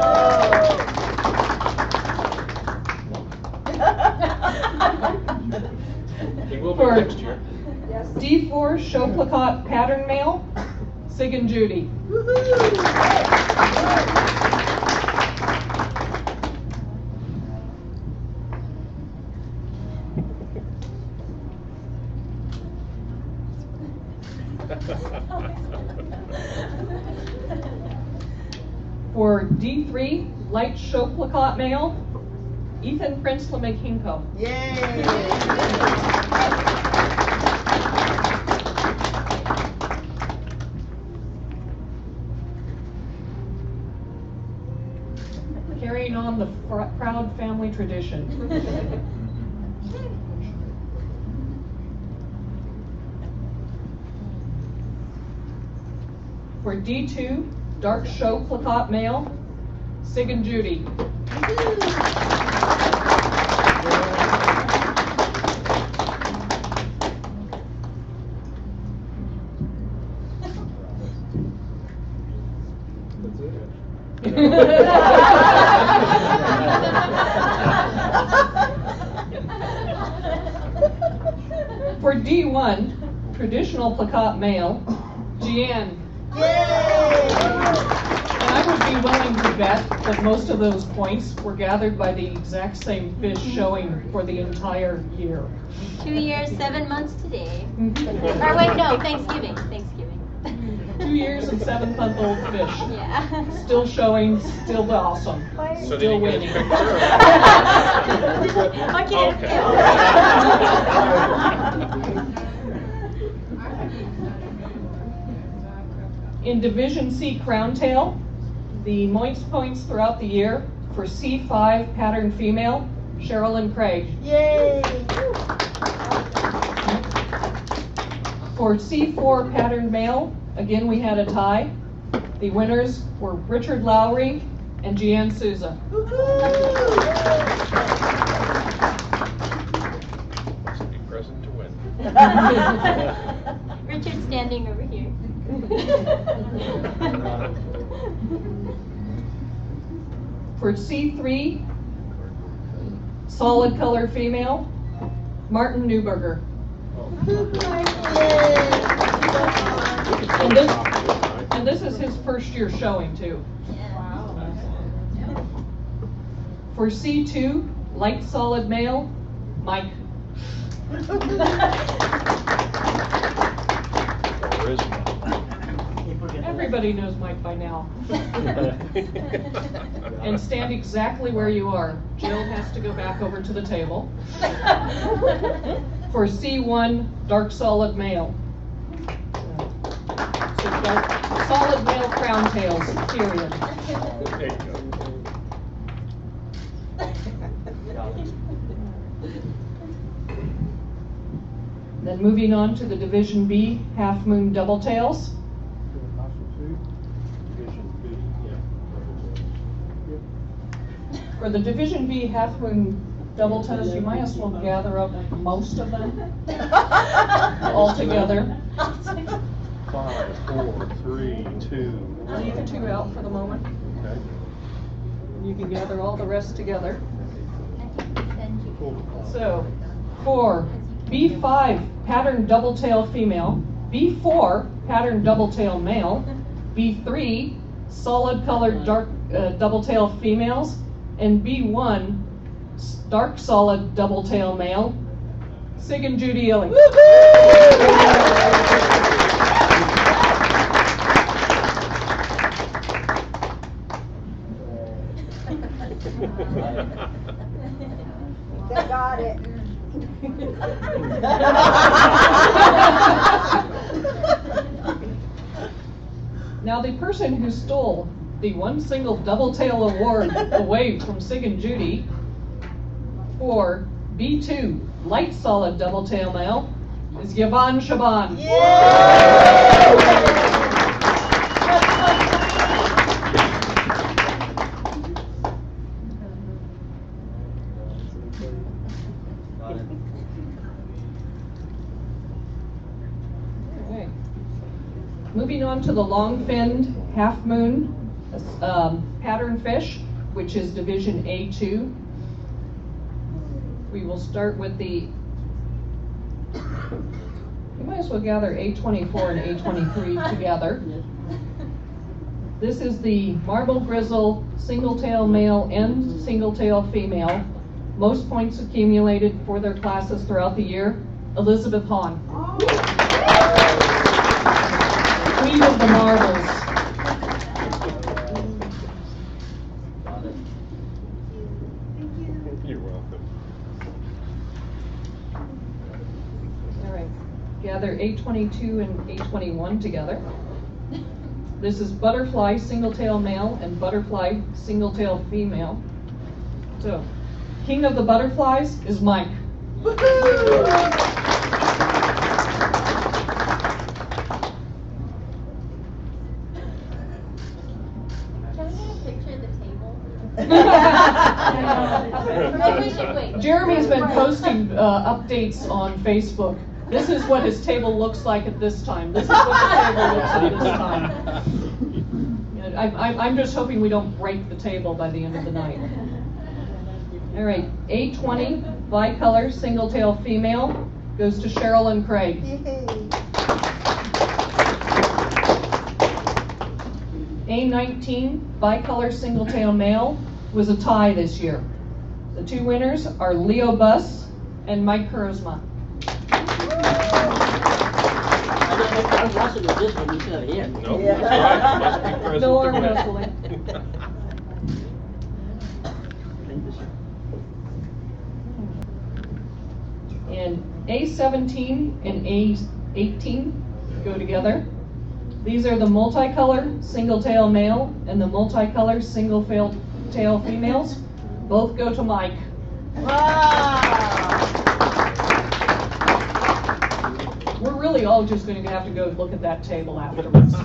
He will be For next year. D4, Show Placat Pattern Male, Sig and Judy. For D3, Light Show Placat Male, Ethan Prince LeMakinko. Yay! Carrying on the proud family tradition. For D2, Dark Show Placat Male, Sig and Judy. For D1, Traditional Placat Male, Jeanne. And I would be willing to bet that most of those points were gathered by the exact same fish showing for the entire year. 2 years, 7 months today. Or wait, no, Thanksgiving. 2 years and 7-month-old fish. Yeah. Still showing, still awesome. So Still did you winning. get a picture? In Division C Crown Tail, the points throughout the year for C5 Pattern Female, Sherilyn Craig. Yay! For C4 Pattern Male, again we had a tie. The winners were Richard Lowry and Jeanne Souza. Be present to win. Richard standing over here. For C3, Solid Color Female, Martin Newberger. And this is his first year showing too. For C2, Light Solid Male, Mike. Everybody knows Mike by now. And stand exactly where you are. Jill has to go back over to the table. For C1, Dark Solid Male. So dark, solid male crown tails, period. There you go. Then moving on to the Division B, Half Moon Double Tails. For the Division B Half Moon Double Tails, you might as well gather up most of them all together. 5, 4, 3, 2. Leave the 2 out for the moment. Okay. You can gather all the rest together. So, for B5 Pattern Double Tail Female, B4 Pattern Double Tail Male, B3 Solid Colored Dark Double Tail Females, and B1 Dark Solid Double Tail Male, Sig and Judy Illing. They got it. Now, the person who stole the one single double tail award away from Sig and Judy for B2 light solid double tail male is Yvonne Shaban. Okay. Moving on to the long-finned half-moon pattern fish, which is Division A2. We will start with the, you might as well gather A24 and A23 together. This is the marble grizzle single tail male and single tail female. Most points accumulated for their classes throughout the year. Elizabeth Hahn. Queen of the marbles. You're welcome. All right, gather A22 and A21 together. This is butterfly single tail male and butterfly single tail female. So, king of the butterflies is Mike. Can we get a picture of the table? Maybe we should wait. Jeremy's been posting updates on Facebook. This is what his table looks like at this time. This is what the table looks like at this time. I'm just hoping we don't break the table by the end of the night. All right, A20 bicolor single tail female goes to Cheryl and Craig. A19 bicolor single tail male was a tie this year. The two winners are Leo Buss and Mike Charisma. I was watching this one instead of here. Nope, that's right. Must be present No to arm win. wrestling. And A17 and A18 go together. These are the multicolor single tail male and the multicolor single tail females. Both go to Mike. We're really all just going to have to go look at that table afterwards.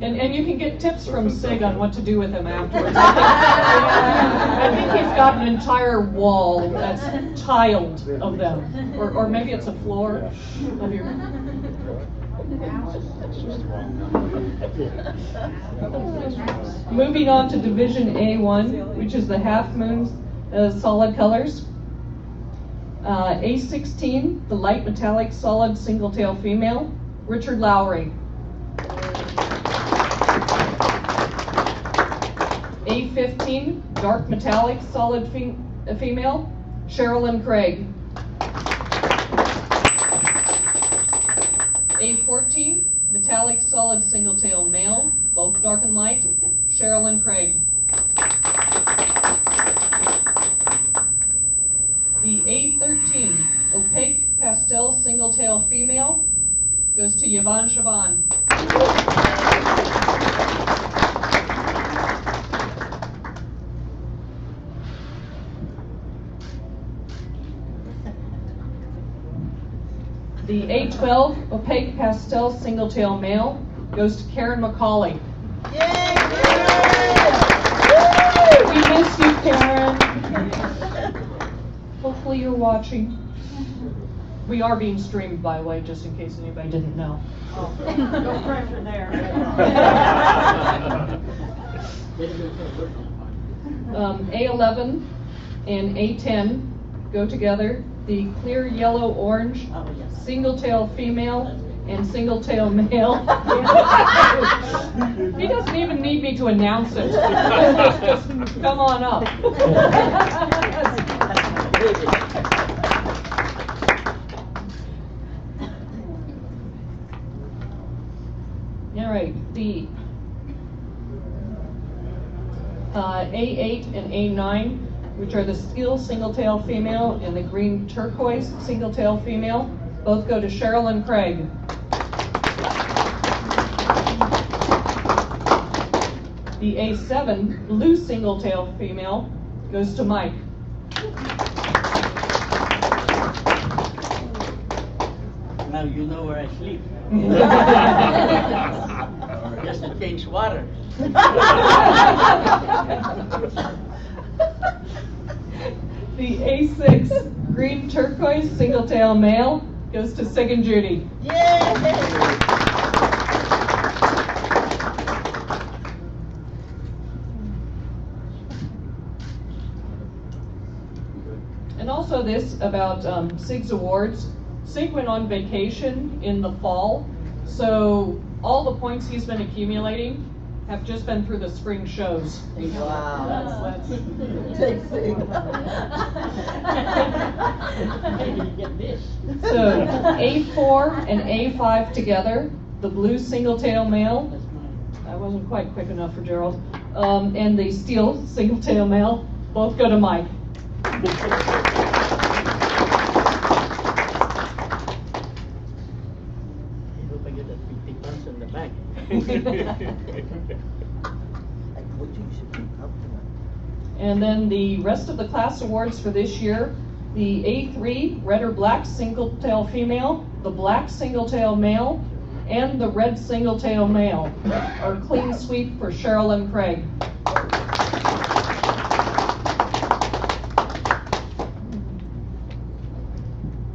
And you can get tips from Sig on what to do with him afterwards. I think he's got an entire wall that's tiled of them. Or maybe it's a floor of your... Moving on to Division A1, which is the half moon solid colors. A16, the light metallic solid single tail female, Richard Lowry. A15, dark metallic solid female, Sherilyn Craig. A14, metallic solid single tail male, both dark and light, Sherilyn Craig. The A13, opaque pastel single tail female, goes to Yvonne Shaban. The A12, opaque pastel single tail male, goes to Karen McCauley. Yay! We miss you, Karen. Hopefully you're watching. We are being streamed, by the way, just in case anybody didn't know. Oh, no pressure there. A11 and A10 go together. The clear yellow-orange single tail female and single tail male. He doesn't even need me to announce it. Just come on up. All right, the A8 and A9 which are the steel single-tail female and the green turquoise single-tail female. Both go to Cheryl and Craig. The A7 blue single-tail female goes to Mike. Now you know where I sleep. Just to change water. The A6 green turquoise single-tail male goes to Sig and Judy. Yay! And also this about Sig's awards. Sig went on vacation in the fall, so all the points he's been accumulating have just been through the spring shows. Wow. Hey, did you get this? So A4 and A5 together, the blue single-tail male, That's mine. I wasn't quite quick enough for Gerald, and the steel single-tail male, both go to Mike. I hope I get that 50 pounds in the back. I told you you should be up tonight. And then the rest of the class awards for this year, the A3 red or black single-tail female, the black single-tail male, and the red single-tail male are clean sweep for Cheryl and Craig.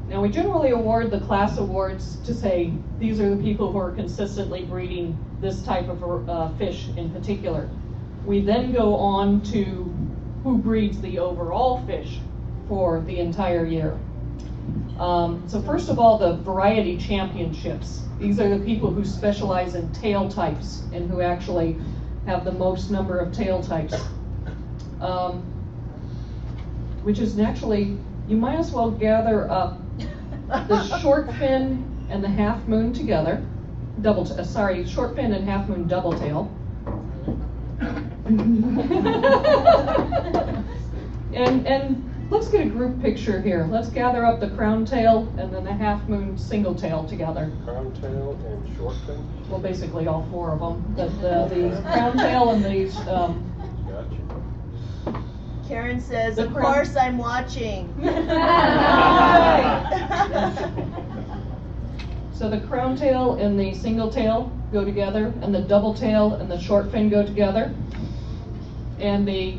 Now we generally award the class awards to say these are the people who are consistently breeding this type of fish in particular. We then go on to who breeds the overall fish for the entire year. So first of all, the variety championships. These are the people who specialize in tail types and who actually have the most number of tail types. Which is naturally, you might as well gather up the short fin and the half moon together. Short fin and half moon double tail. And let's get a group picture here. Let's gather up the crown tail and then the half moon single tail together. Crown tail and short fin? Well, basically all four of them. But the crown tail and these. Gotcha. Karen says, The of crown- course I'm watching. So the crown tail and the single tail go together, and the double tail and the short fin go together. And the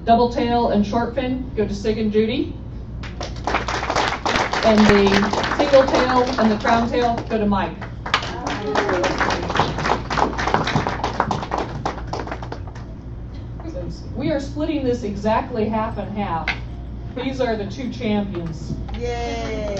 double tail and short fin go to Sig and Judy. And the single tail and the crown tail go to Mike. So we are splitting this exactly half and half. These are the two champions. Yay!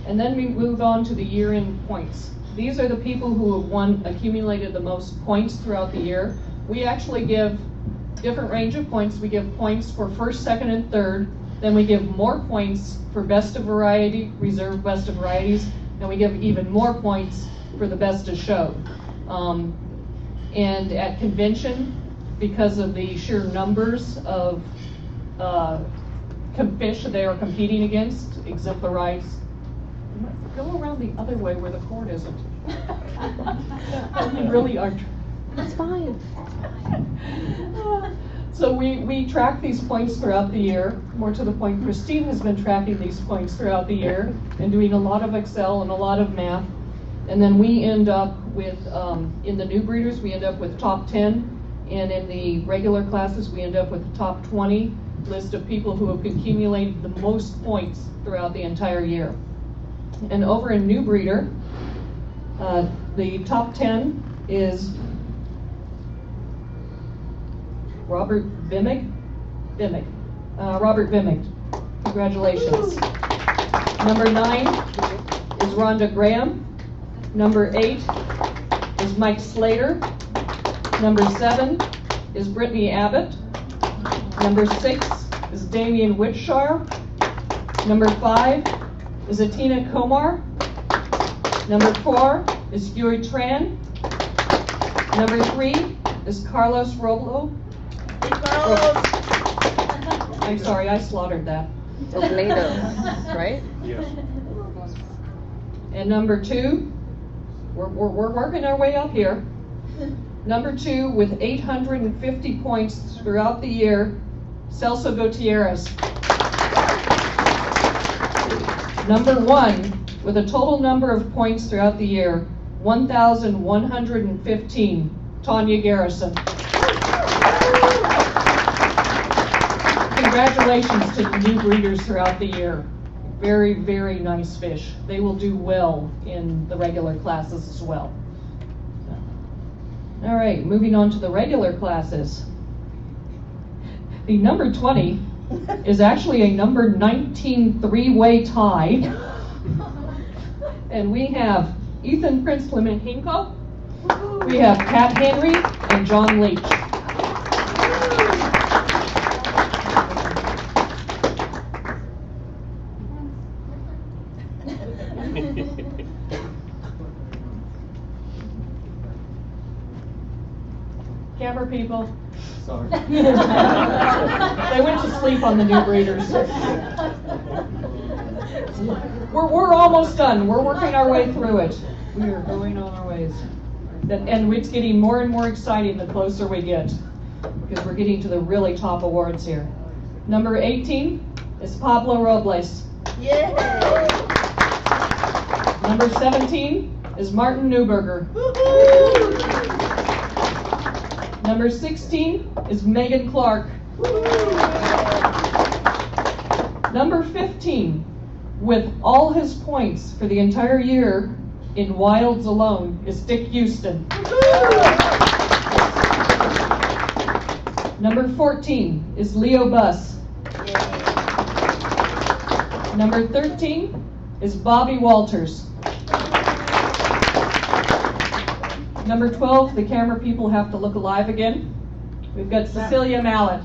And then we move on to the year-end points. These are the people who have accumulated the most points throughout the year. We actually give different range of points. We give points for first, second, and third. Then we give more points for best of variety, reserve best of varieties, and we give even more points for the best of show. And at convention, because of the sheer numbers of fish they are competing against, exemplarize. Go around the other way where the cord isn't. You really are. It's fine. So we track these points throughout the year. More to the point, Christine has been tracking these points throughout the year and doing a lot of Excel and a lot of math. And then we end up with, in the new breeders, we end up with top 10. And in the regular classes, we end up with the top 20 list of people who have accumulated the most points throughout the entire year. And over in new breeder, the top 10 is Robert Vimick. Robert Vimick. Congratulations. Number 9 is Rhonda Graham. Number 8 is Mike Slater. Number 7 is Brittany Abbott. Number 6 is Damian Whitshire. Number 5 is Atina Komar. Number 4 is Yuri Tran. Number 3 is Carlos Roblo. I'm sorry, I slaughtered that. Robledo, right? Yes. And number 2, we're working our way up here. Number 2 with 850 points throughout the year, Celso Gutierrez. Number 1 with a total number of points throughout the year, 1,115, Tanya Garrison. Congratulations to the new breeders throughout the year. Very, very nice fish. They will do well in the regular classes as well. All right, moving on to the regular classes. The number 20 is actually a number 19 three-way tie. And we have Ethan Prince Clementinko, we have Pat Henry, and John Leach. Camera people. Sorry. They went to sleep on the new breeders. We're almost done. We're working our way through it. We are going on our ways. And it's getting more and more exciting the closer we get, because we're getting to the really top awards here. Number 18 is Pablo Robles. Yay! Number 17 is Martin Newberger. Number 16 is Megan Clark. Number 15, with all his points for the entire year in wilds alone, is Dick Houston. Number 14 is Leo Buss. Number 13 is Bobby Walters. Number 12, the camera people have to look alive again. We've got Cecilia Mallet.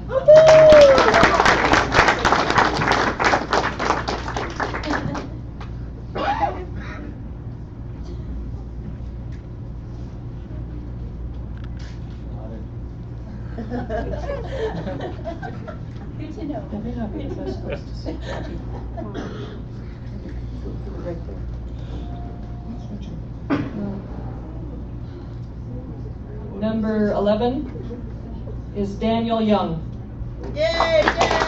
Good to know. That may not be the best place to sit, Jackie. Right there. Number 11 is Daniel Young. Yay, Dan!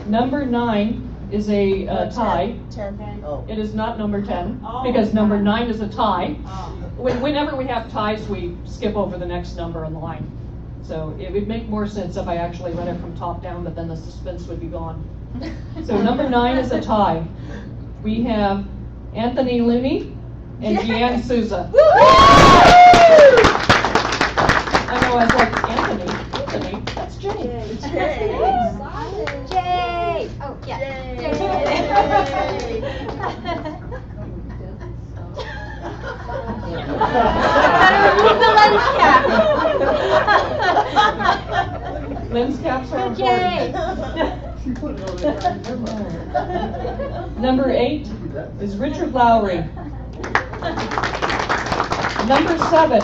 Number 9 is a tie. 10. Oh. It is not number 10, because number 9 is a tie. Whenever we have ties, we skip over the next number on the line. So it would make more sense if I actually read it from top down, but then the suspense would be gone. So number 9 is a tie. We have Anthony Looney and Jeanne Souza. I know, I was like, Anthony, that's Jay. Jay! Oh, yeah. Remove the lens cap. Lens caps are Jay! important. Number 8 is Richard Lowry. Number 7,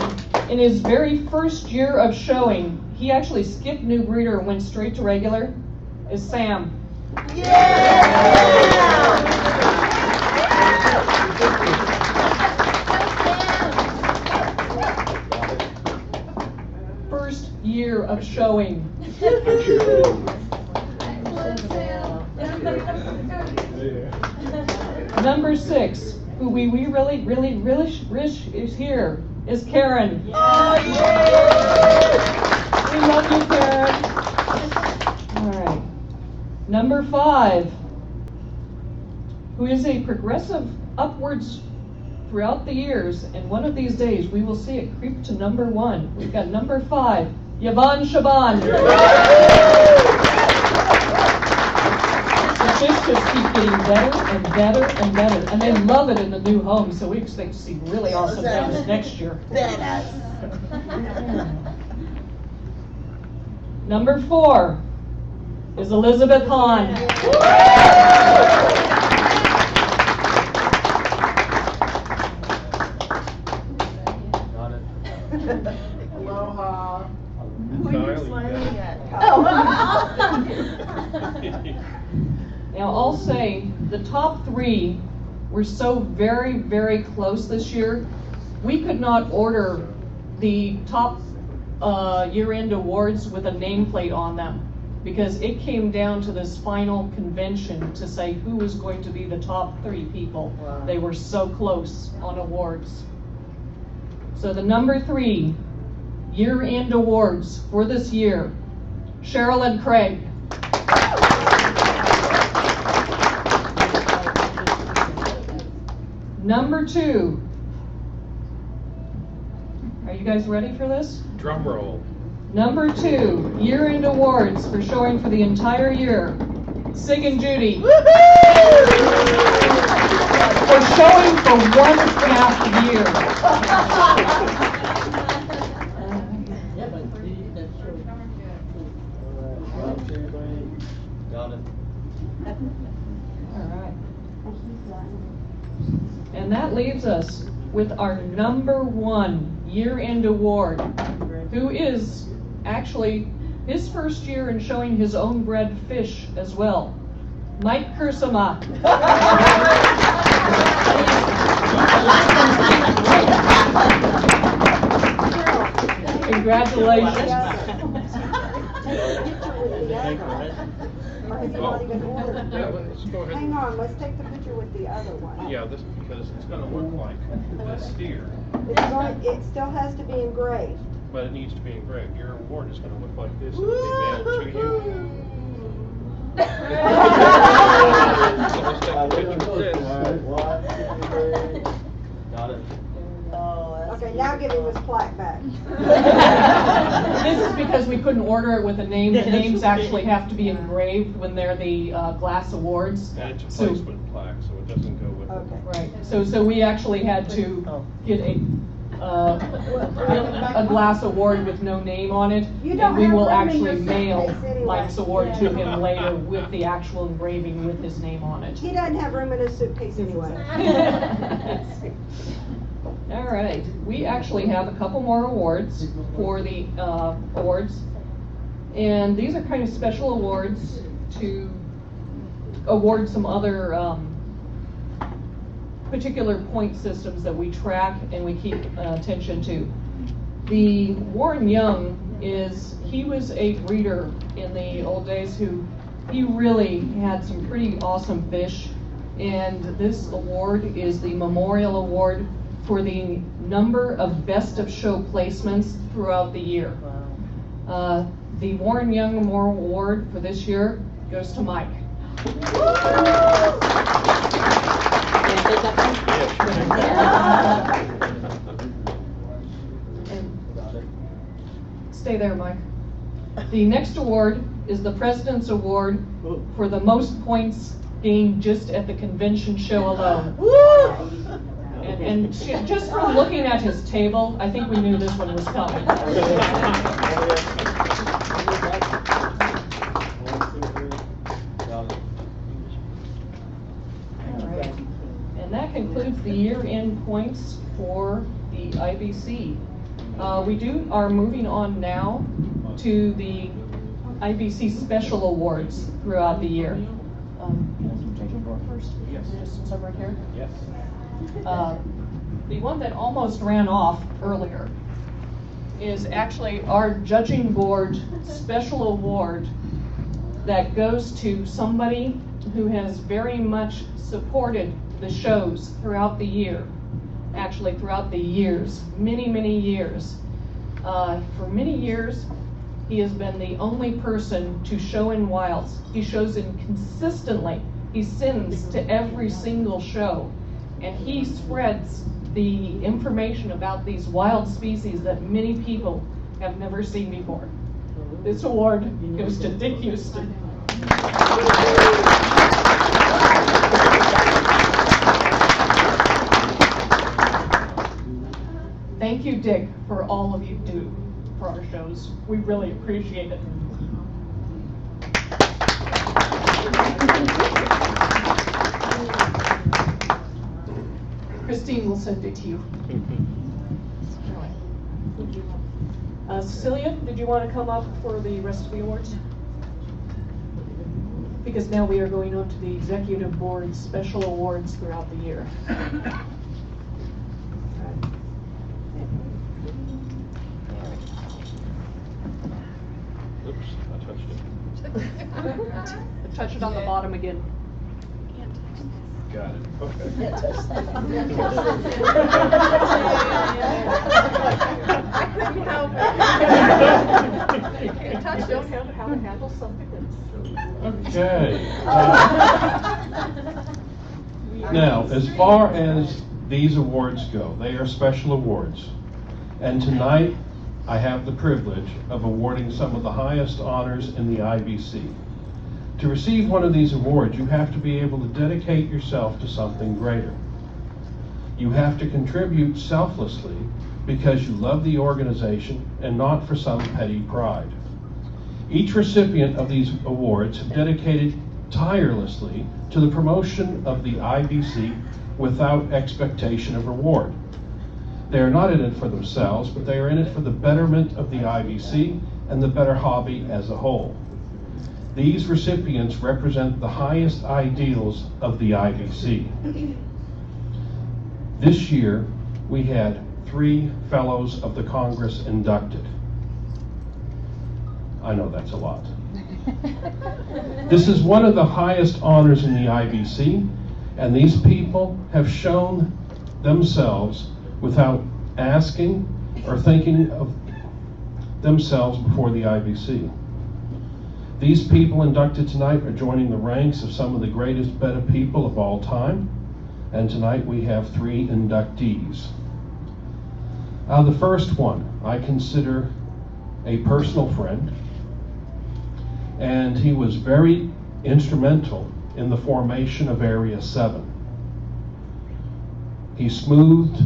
in his very first year of showing, he actually skipped new breeder and went straight to regular, is Sam. First year of showing. Number 6, who we really wish is here, is Karen. Oh, We love you, Karen. All right. Number 5, who is a progressive upwards throughout the years, and one of these days we will see it creep to number 1. We've got number 5, Yvonne Shaban. The fish just keep getting better and better and better, and they love it in the new home, so we expect to see really awesome things next year. Number 4 is Elizabeth Hahn. Got it. Aloha. Who are Kyle, you you smiling got at? Oh, awesome. Now, I'll say the top 3 were so very, very close this year. We could not order the top year-end awards with a nameplate on them because it came down to this final convention to say who was going to be the top 3 people. Wow. They were so close on awards. So the number 3 year-end awards for this year, Cheryl and Craig. Number 2. Are you guys ready for this? Drum roll. Number 2, year-end awards for showing for the entire year. Sig and Judy. For showing for 1.5 year. Yeah, but that's true. Got it. All right. And that leaves us with our number 1 year-end award, who is actually his first year in showing his own bred fish as well. Mike Kursama. Congratulations. Or has it not even ordered? Yeah, let's go ahead. Hang on, let's take the picture with the other one. Yeah, this, because it's gonna look like this here, It still has to be engraved. but it needs to be engraved. Your award is gonna look like this, and it'll be mailed to you. So let's take a picture of this. Got it. Okay, now give him his plaque back. This is because we couldn't order it with a name. The names actually have to be engraved when they're the glass awards. And it's a So- placement plaque, so it doesn't go with it. Okay. Right, so we actually had to get a glass award with no name on it. You And don't we have will room in actually your mail suitcase anyway. Mike's award to him later with the actual engraving with his name on it. He doesn't have room in his suitcase anyway. All right, we actually have a couple more awards for the awards. And these are kind of special awards to award some other particular point systems that we track and we keep attention to. The Warren Young he was a breeder in the old days he really had some pretty awesome fish. And this award is the Memorial Award for the number of best of show placements throughout the year. The Warren Young Memorial Award for this year goes to Mike. Can I take that And stay there, Mike. The next award is the President's Award for the most points gained just at the convention show alone. And just from looking at his table, I think we knew this one was coming. All right. And that concludes the year-end points for the IBC. We are moving on now to the IBC Special Awards throughout the year. Can I go first? Yes. Just some right here. Yes. The one that almost ran off earlier is actually our judging board special award that goes to somebody who has very much supported the shows throughout the year. Actually, throughout the years, many, many years. For many years, he has been the only person to show in wilds. He shows in consistently. He sends to every single show. And he spreads the information about these wild species that many people have never seen before. This award goes to Dick Houston. Thank you, Dick, for all of you do for our shows. We really appreciate it. Christine will send it to you. Cecilia, did you want to come up for the rest of the awards? Because now we are going on to the Executive Board's special awards throughout the year. Oops, I touched it. Touch it on the bottom again. Got it, okay. I couldn't help it. Touch don't know how to handle something that's Okay. Now, as far as these awards go, they are special awards. And tonight, I have the privilege of awarding some of the highest honors in the IBC. To receive one of these awards, you have to be able to dedicate yourself to something greater. You have to contribute selflessly because you love the organization and not for some petty pride. Each recipient of these awards have dedicated tirelessly to the promotion of the IBC without expectation of reward. They are not in it for themselves, but they are in it for the betterment of the IBC and the better hobby as a whole. These recipients represent the highest ideals of the IBC. This year, we had 3 Fellows of the Congress inducted. I know that's a lot. This is one of the highest honors in the IBC, and these people have shown themselves without asking or thinking of themselves before the IBC. These people inducted tonight are joining the ranks of some of the greatest Betta people of all time, and tonight we have 3 inductees. The first one I consider a personal friend, and he was very instrumental in the formation of Area 7. He smoothed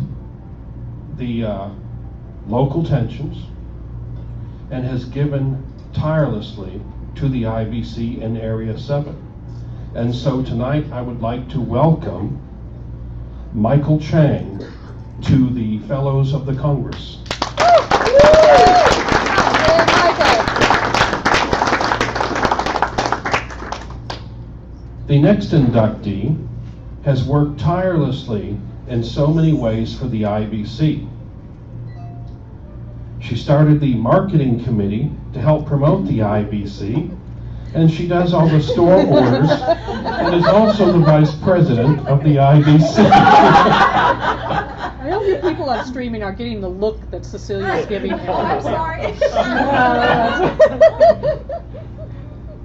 the local tensions and has given tirelessly to the IBC in Area 7. And so tonight I would like to welcome Michael Chang to the Fellows of the Congress. The next inductee has worked tirelessly in so many ways for the IBC. She started the marketing committee to help promote the IBC, and she does all the store orders and is also the vice president of the IBC. I hope you people on streaming are getting the look that Cecilia is giving you. Oh, I'm sorry.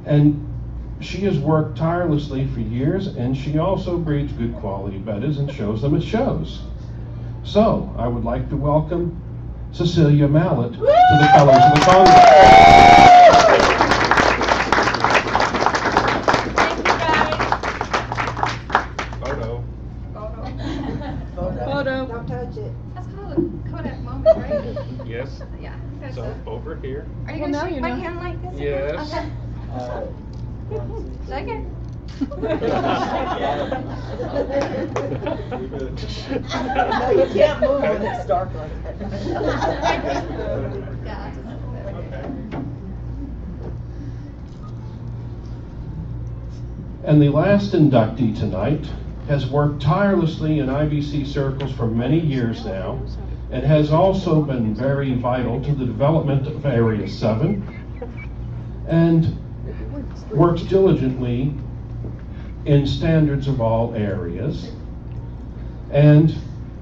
And she has worked tirelessly for years, and she also breeds good quality bettas and shows them at shows. So, I would like to welcome Cecilia Mallet to the Fellows of the Congress. Photo. Photo. Don't touch it. That's kind of a Kodak moment, right? Yes, Yeah. so over here. Are you Well, now gonna shake you my know. hand like this? Yes. Okay. Shake it. No, you can't move when it's dark like that. Yeah. And the last inductee tonight has worked tirelessly in IBC circles for many years now, and has also been very vital to the development of Area 7, and works diligently in standards of all areas. And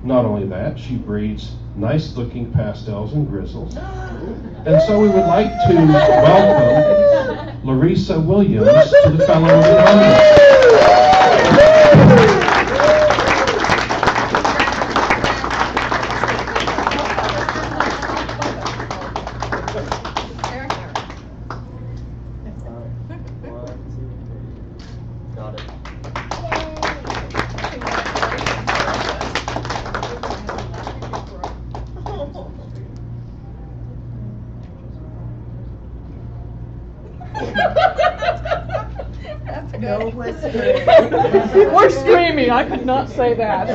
not only that, she breeds nice looking pastels and grizzles. And so we would like to welcome Larissa Williams to the Fellows of Congress. Got it. That's No whispering. We're streaming, I could not say that.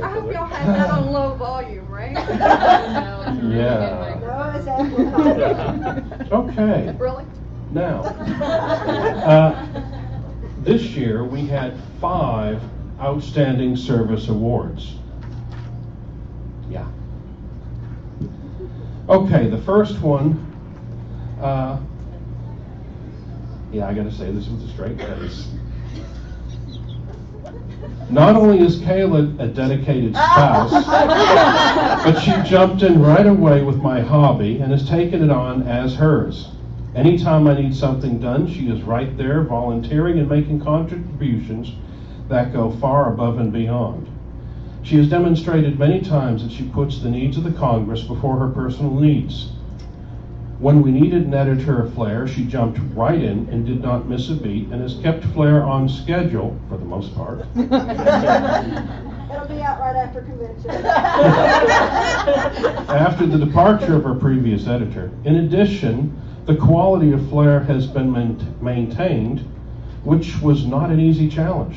I hope y'all had that on low volume, right? Yeah. No, it's amplified. Okay. Really? Now, this year we had 5 Outstanding Service Awards. Yeah. Okay, the first one, yeah, I gotta say this with a straight face. Not only is Kayla a dedicated spouse, but she jumped in right away with my hobby and has taken it on as hers. Anytime I need something done, she is right there volunteering and making contributions that go far above and beyond. She has demonstrated many times that she puts the needs of the Congress before her personal needs. When we needed an editor of Flair, she jumped right in and did not miss a beat and has kept Flair on schedule for the most part. It'll be out right after convention. After the departure of her previous editor. In addition, the quality of Flair has been maintained, which was not an easy challenge.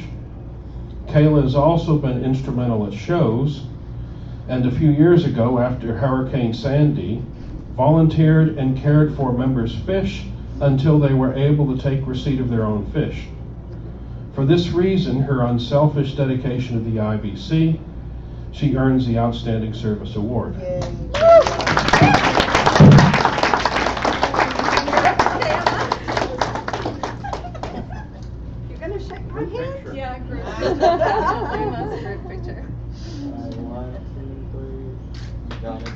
Kayla has also been instrumental at shows, and a few years ago, after Hurricane Sandy, volunteered and cared for members' fish until they were able to take receipt of their own fish. For this reason, her unselfish dedication to the IBC, she earns the Outstanding Service Award. Yay. You're gonna shake my hand? Yeah, group. That's a group picture. 1, 2, 3. Got it.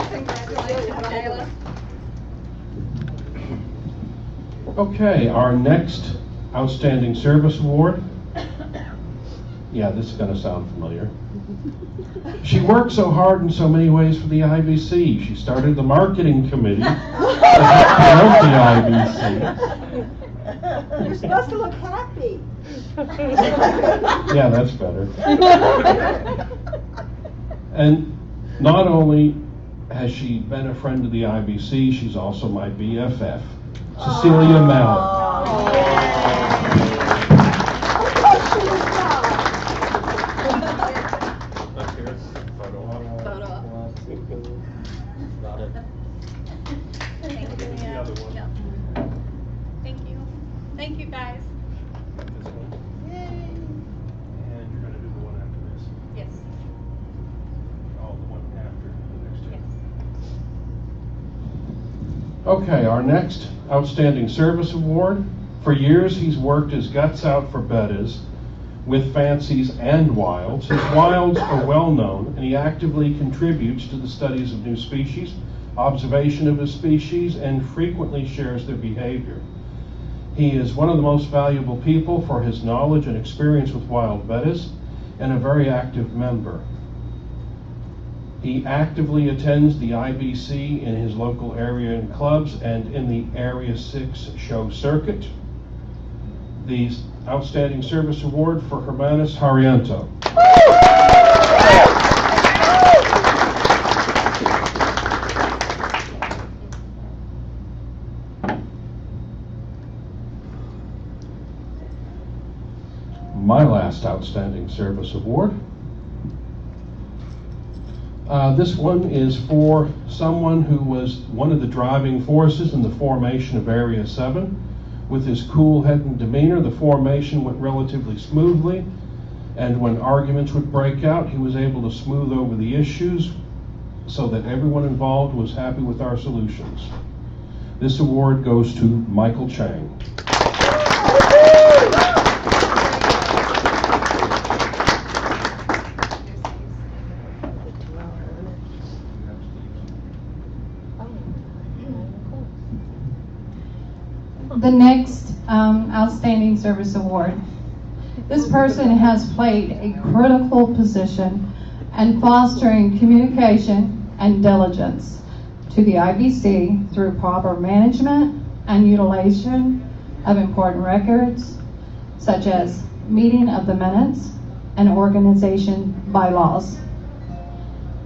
Congratulations, Kayla. Okay, our next Outstanding Service Award. Yeah, this is going to sound familiar. She worked so hard in so many ways for the IBC. She started the marketing committee to help promote the IBC. You're supposed to look happy. Yeah, that's better. And not only has she been a friend of the IBC, she's also my BFF, Cecilia Mallett. Let's hear it. Photo op. Photo op. 1, 2. Got it. Thank you. The other one. Yeah. Thank you. Thank you, guys. This one. Yay. And you're gonna do the one after this. Yes. Oh, the one after the next two. Yes. Okay, our next Outstanding Service Award. For years, he's worked his guts out for Bettas with fancies and wilds. His wilds are well known, and he actively contributes to the studies of new species, observation of his species, and frequently shares their behavior. He is one of the most valuable people for his knowledge and experience with wild Bettas, and a very active member. He actively attends the IBC in his local area and clubs and in the Area 6 show circuit. The Outstanding Service Award for Hermanus Harriento. My last Outstanding Service Award. This one is for someone who was one of the driving forces in the formation of Area 7. With his cool head and demeanor, the formation went relatively smoothly, and when arguments would break out, he was able to smooth over the issues so that everyone involved was happy with our solutions. This award goes to Michael Chang. The next Outstanding Service Award. This person has played a critical position in fostering communication and diligence to the IBC through proper management and utilization of important records, such as meeting of the minutes and organization bylaws.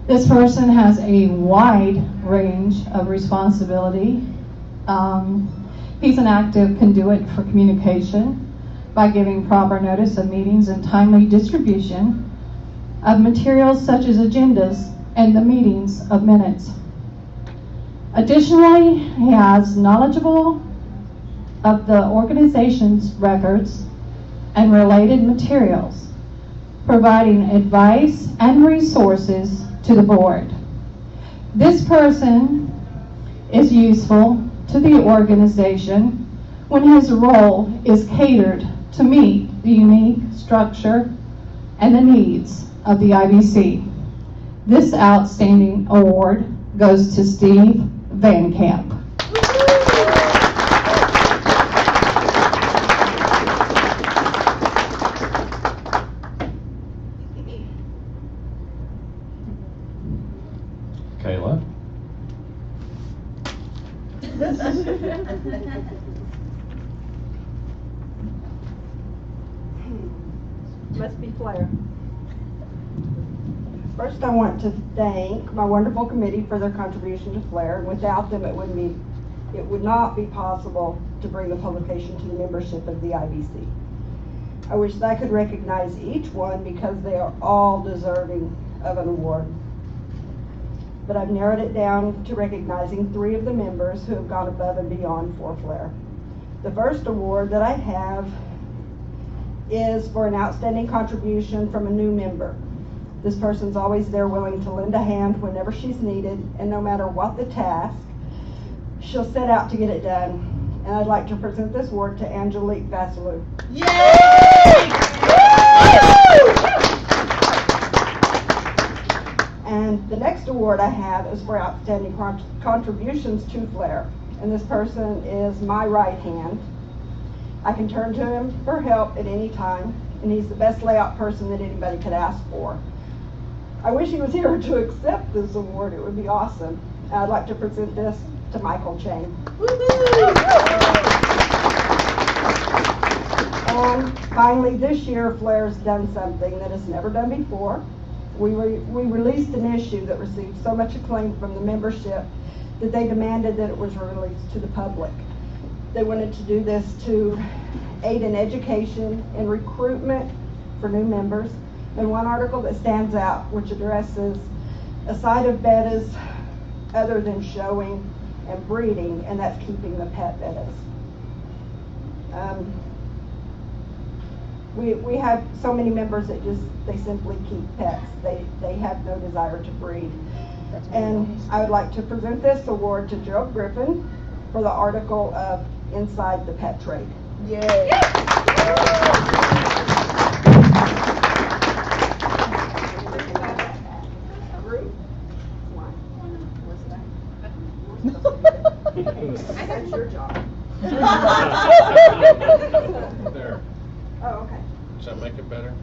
This person has a wide range of responsibility He's an active conduit for communication by giving proper notice of meetings and timely distribution of materials such as agendas and the meetings of minutes. Additionally, he has knowledgeable of the organization's records and related materials, providing advice and resources to the board. This person is useful to the organization when his role is catered to meet the unique structure and the needs of the IBC. This outstanding award goes to Steve Van Camp. Kayla? Must be Flair. First, I want to thank my wonderful committee for their contribution to Flair. Without them, it would not be possible to bring the publication to the membership of the IBC. I wish that I could recognize each one because they are all deserving of an award. But I've narrowed it down to recognizing 3 of the members who have gone above and beyond for Flair. The first award that I have is for an outstanding contribution from a new member. This person's always there willing to lend a hand whenever she's needed, and no matter what the task, she'll set out to get it done. And I'd like to present this award to Angelique Vassalou. And the next award I have is for outstanding contributions to Flair. And this person is my right hand. I can turn to him for help at any time, and he's the best layout person that anybody could ask for. I wish he was here to accept this award. It would be awesome. I'd like to present this to Michael Chang. And finally, this year, Flair's done something that has never done before. We released an issue that received so much acclaim from the membership that they demanded that it was released to the public. They wanted to do this to aid in education and recruitment for new members. And one article that stands out, which addresses a side of Betta's other than showing and breeding, and that's keeping the pet Bettas. We have so many members that they simply keep pets. They have no desire to breed. And I would like to present this award to Gerald Griffin for the article of Inside the Pet Trade. Yay! That's your job. There. Oh, okay. Does that make it better?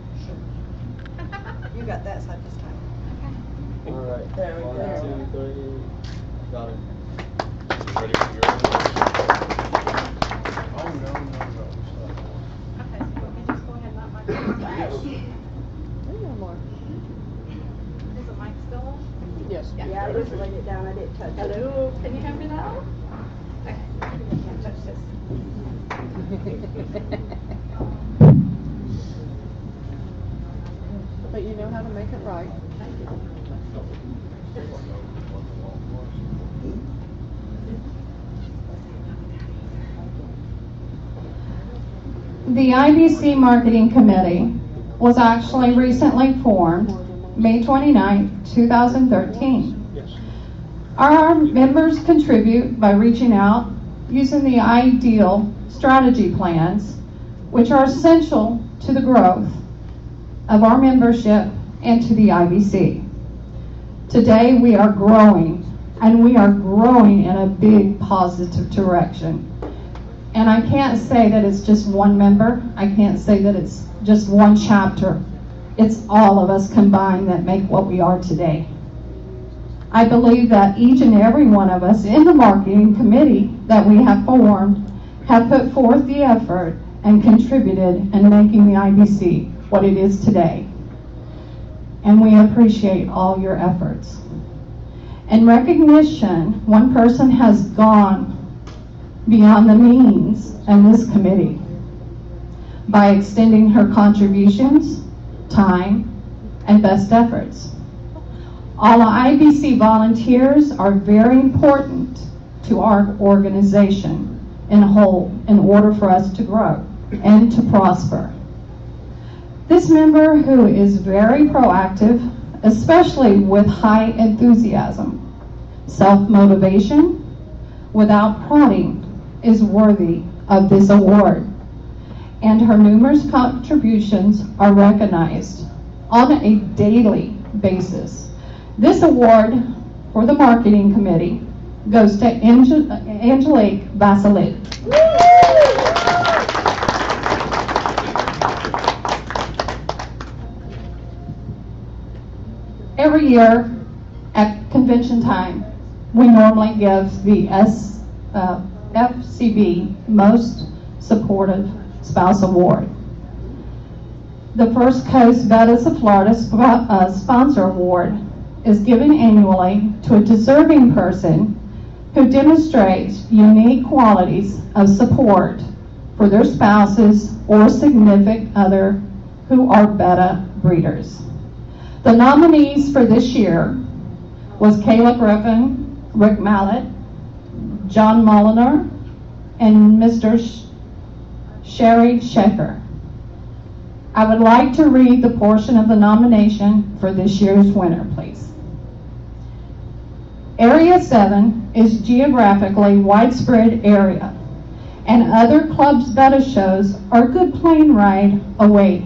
You got that side this time. Alright. There we go. 1, 2, 3. Got it. Ready for your awards? Oh, no. Okay, so let me just go ahead and let my mic. Is the mic still on? Yes. Yeah, I just laid it down. I didn't touch it. Hello, can you hear me now? Okay, I can't touch this. But you know how to make it right. The IBC Marketing Committee was actually recently formed May 29, 2013. Yes. Our members contribute by reaching out using the ideal strategy plans, which are essential to the growth of our membership and to the IBC. Today we are growing, and we are growing in a big positive direction. And I can't say that it's just one member. I can't say that it's just one chapter. It's all of us combined that make what we are today. I believe that each and every one of us in the marketing committee that we have formed have put forth the effort and contributed in making the IBC what it is today. And we appreciate all your efforts. In recognition, one person has gone beyond the means in this committee by extending her contributions, time, and best efforts. All IBC volunteers are very important to our organization in whole in order for us to grow and to prosper. This member, who is very proactive, especially with high enthusiasm, self-motivation, without prodding, is worthy of this award. And her numerous contributions are recognized on a daily basis. This award for the marketing committee goes to Angelique Vaselit. Every year at convention time, we normally give the FCB Most Supportive Spouse Award. The First Coast Bettas of Florida Sponsor Award is given annually to a deserving person who demonstrates unique qualities of support for their spouses or significant other who are Betta breeders. The nominees for this year was Kayla Griffin, Rick Mallett, John Mulliner, and Mr. Sherry Shecker. I would like to read the portion of the nomination for this year's winner, please. Area 7 is geographically widespread area, and other clubs' Betta shows are a good plane ride away.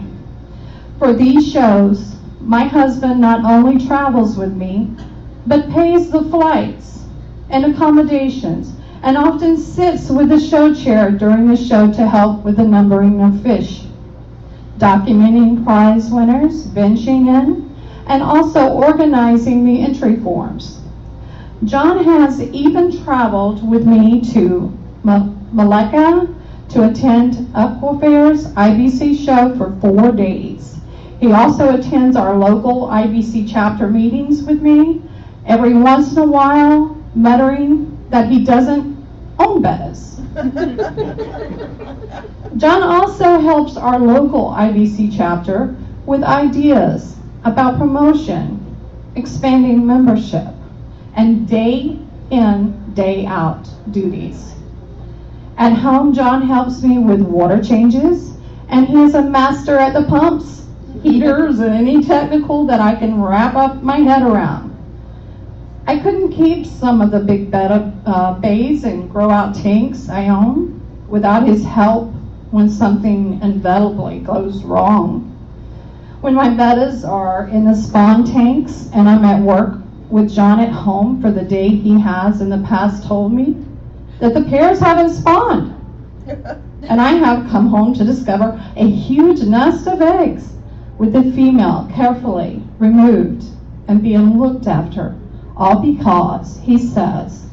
For these shows, my husband not only travels with me, but pays the flights and accommodations, and often sits with the show chair during the show to help with the numbering of fish, documenting prize winners, benching in, and also organizing the entry forms. John has even traveled with me to Malacca to attend Aquafair's IBC show for 4 days. He also attends our local IBC chapter meetings with me, every once in a while muttering that he doesn't own Bettas. John also helps our local IBC chapter with ideas about promotion, expanding membership, and day in, day out duties. At home, John helps me with water changes, and he is a master at the pumps, heaters, and any technical that I can wrap up my head around. I couldn't keep some of the big Betta bays and grow out tanks I own without his help when something inevitably goes wrong. When my Bettas are in the spawn tanks and I'm at work with John at home for the day, he has in the past told me that the pairs haven't spawned. And I have come home to discover a huge nest of eggs with the female carefully removed and being looked after, all because he says,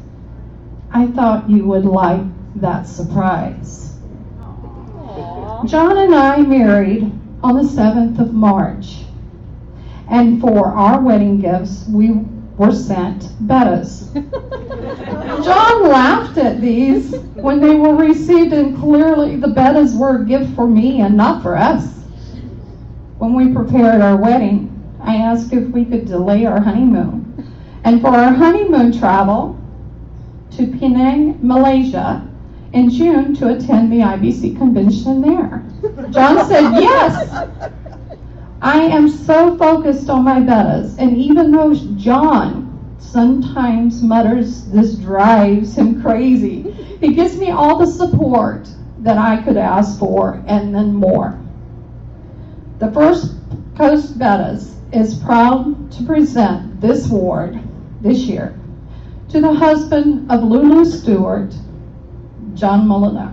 "I thought you would like that surprise." Aww. John and I married on the 7th of March, and for our wedding gifts we were sent Bettas. John laughed at these when they were received, and clearly the Bettas were a gift for me and not for us. When we prepared our wedding, I asked if we could delay our honeymoon, and for our honeymoon travel to Penang, Malaysia in June to attend the IBC convention there. John said yes. I am so focused on my Bettas, and even though John sometimes mutters this drives him crazy, he gives me all the support that I could ask for and then more. The First Coast Bettas is proud to present this award this year to the husband of Lulu Stewart, John Mulliner.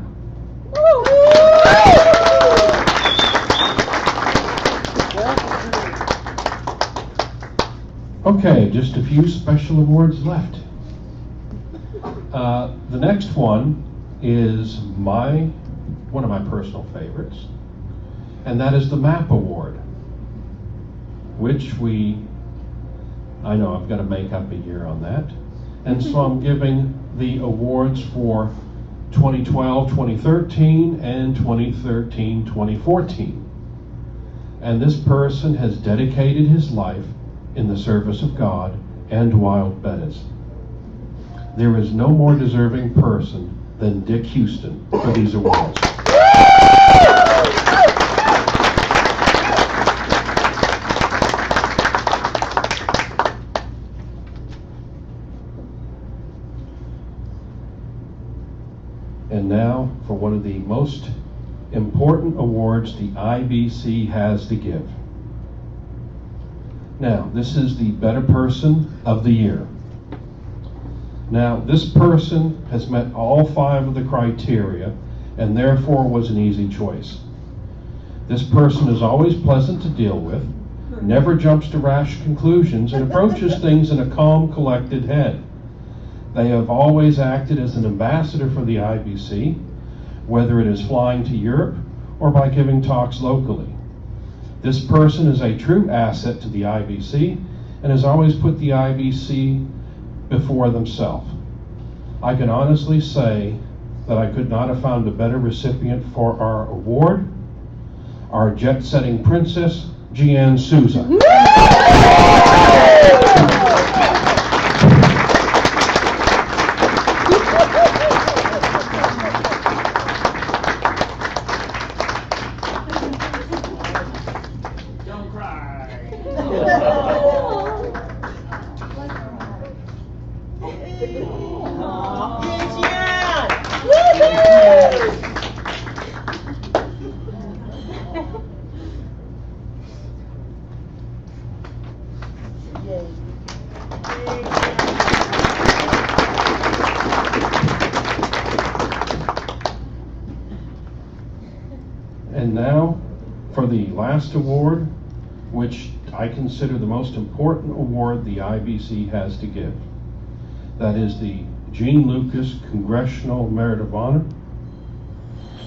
Okay, just a few special awards left. The next one is one of my personal favorites, and that is the MAP Award, which I know I've got to make up a year on that, and so I'm giving the awards for 2012, 2013, and 2013, 2014. And this person has dedicated his life in the service of God and wild Bettas. There is no more deserving person than Dick Houston for these awards. And now for one of the most important awards the IBC has to give. Now, this is the Better Person of the Year. Now, this person has met all 5 of the criteria and therefore was an easy choice. This person is always pleasant to deal with, never jumps to rash conclusions, and approaches things in a calm, collected head. They have always acted as an ambassador for the IBC, whether it is flying to Europe or by giving talks locally. This person is a true asset to the IBC and has always put the IBC before themselves. I can honestly say that I could not have found a better recipient for our award, our jet-setting princess, Jeanne Souza. And now for the last award, which I consider the most important award the IBC has to give. That is the Gene Lucas Congressional Merit of Honor.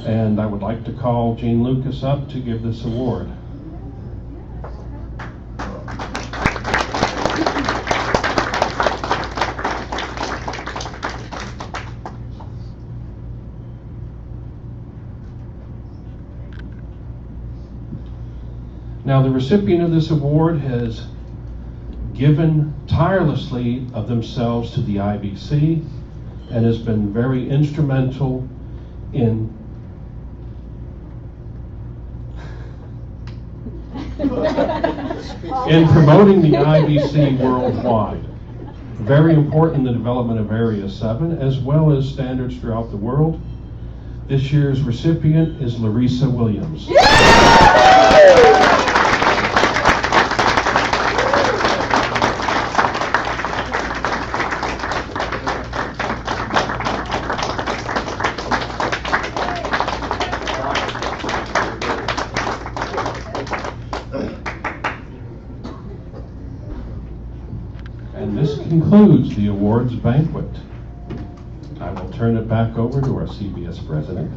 And I would like to call Gene Lucas up to give this award. Now, the recipient of this award has given tirelessly of themselves to the IBC and has been very instrumental in promoting the IBC worldwide. Very important in the development of Area 7 as well as standards throughout the world. This year's recipient is Larissa Williams. And this concludes the awards banquet. I will turn it back over to our CBS president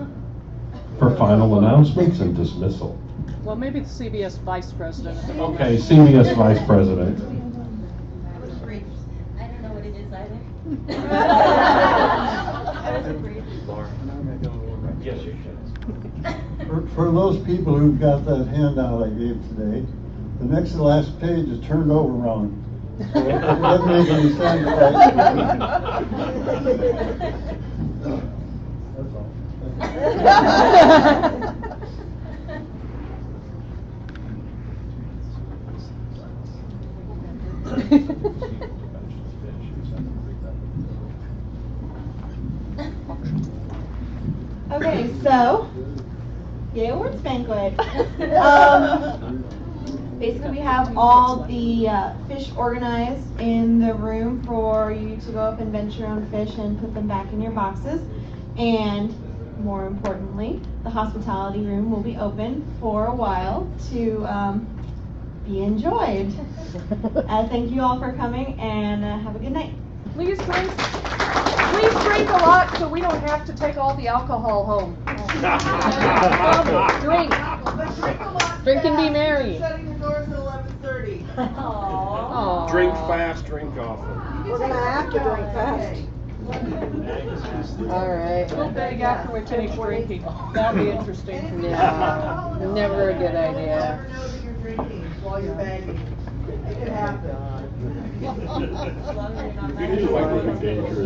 for final announcements and dismissal. Well, maybe the CBS vice president. Okay, CBS vice president. That was brief. I don't know what it is either. Yes, you can. For those people who got that handout I gave today, the next to last page is turned over wrong. So it doesn't make any sense. That's all. Okay, so, Yay Awards Banquet. Basically, we have all the fish organized in the room for you to go up and bench your own fish and put them back in your boxes. And more importantly, the hospitality room will be open for a while to be enjoyed. Thank you all for coming, and have a good night. Please drink a lot so we don't have to take all the alcohol home. Drink. Drink and be merry. Shutting the doors at 11:30. Aww. Drink fast, drink often. We're gonna have to drink fast. All right. We'll beg after we finish drinking. That'll be interesting. No, never a good idea. Never know that you're drinking while you're bagging. It could happen. Usually like to be dangerous.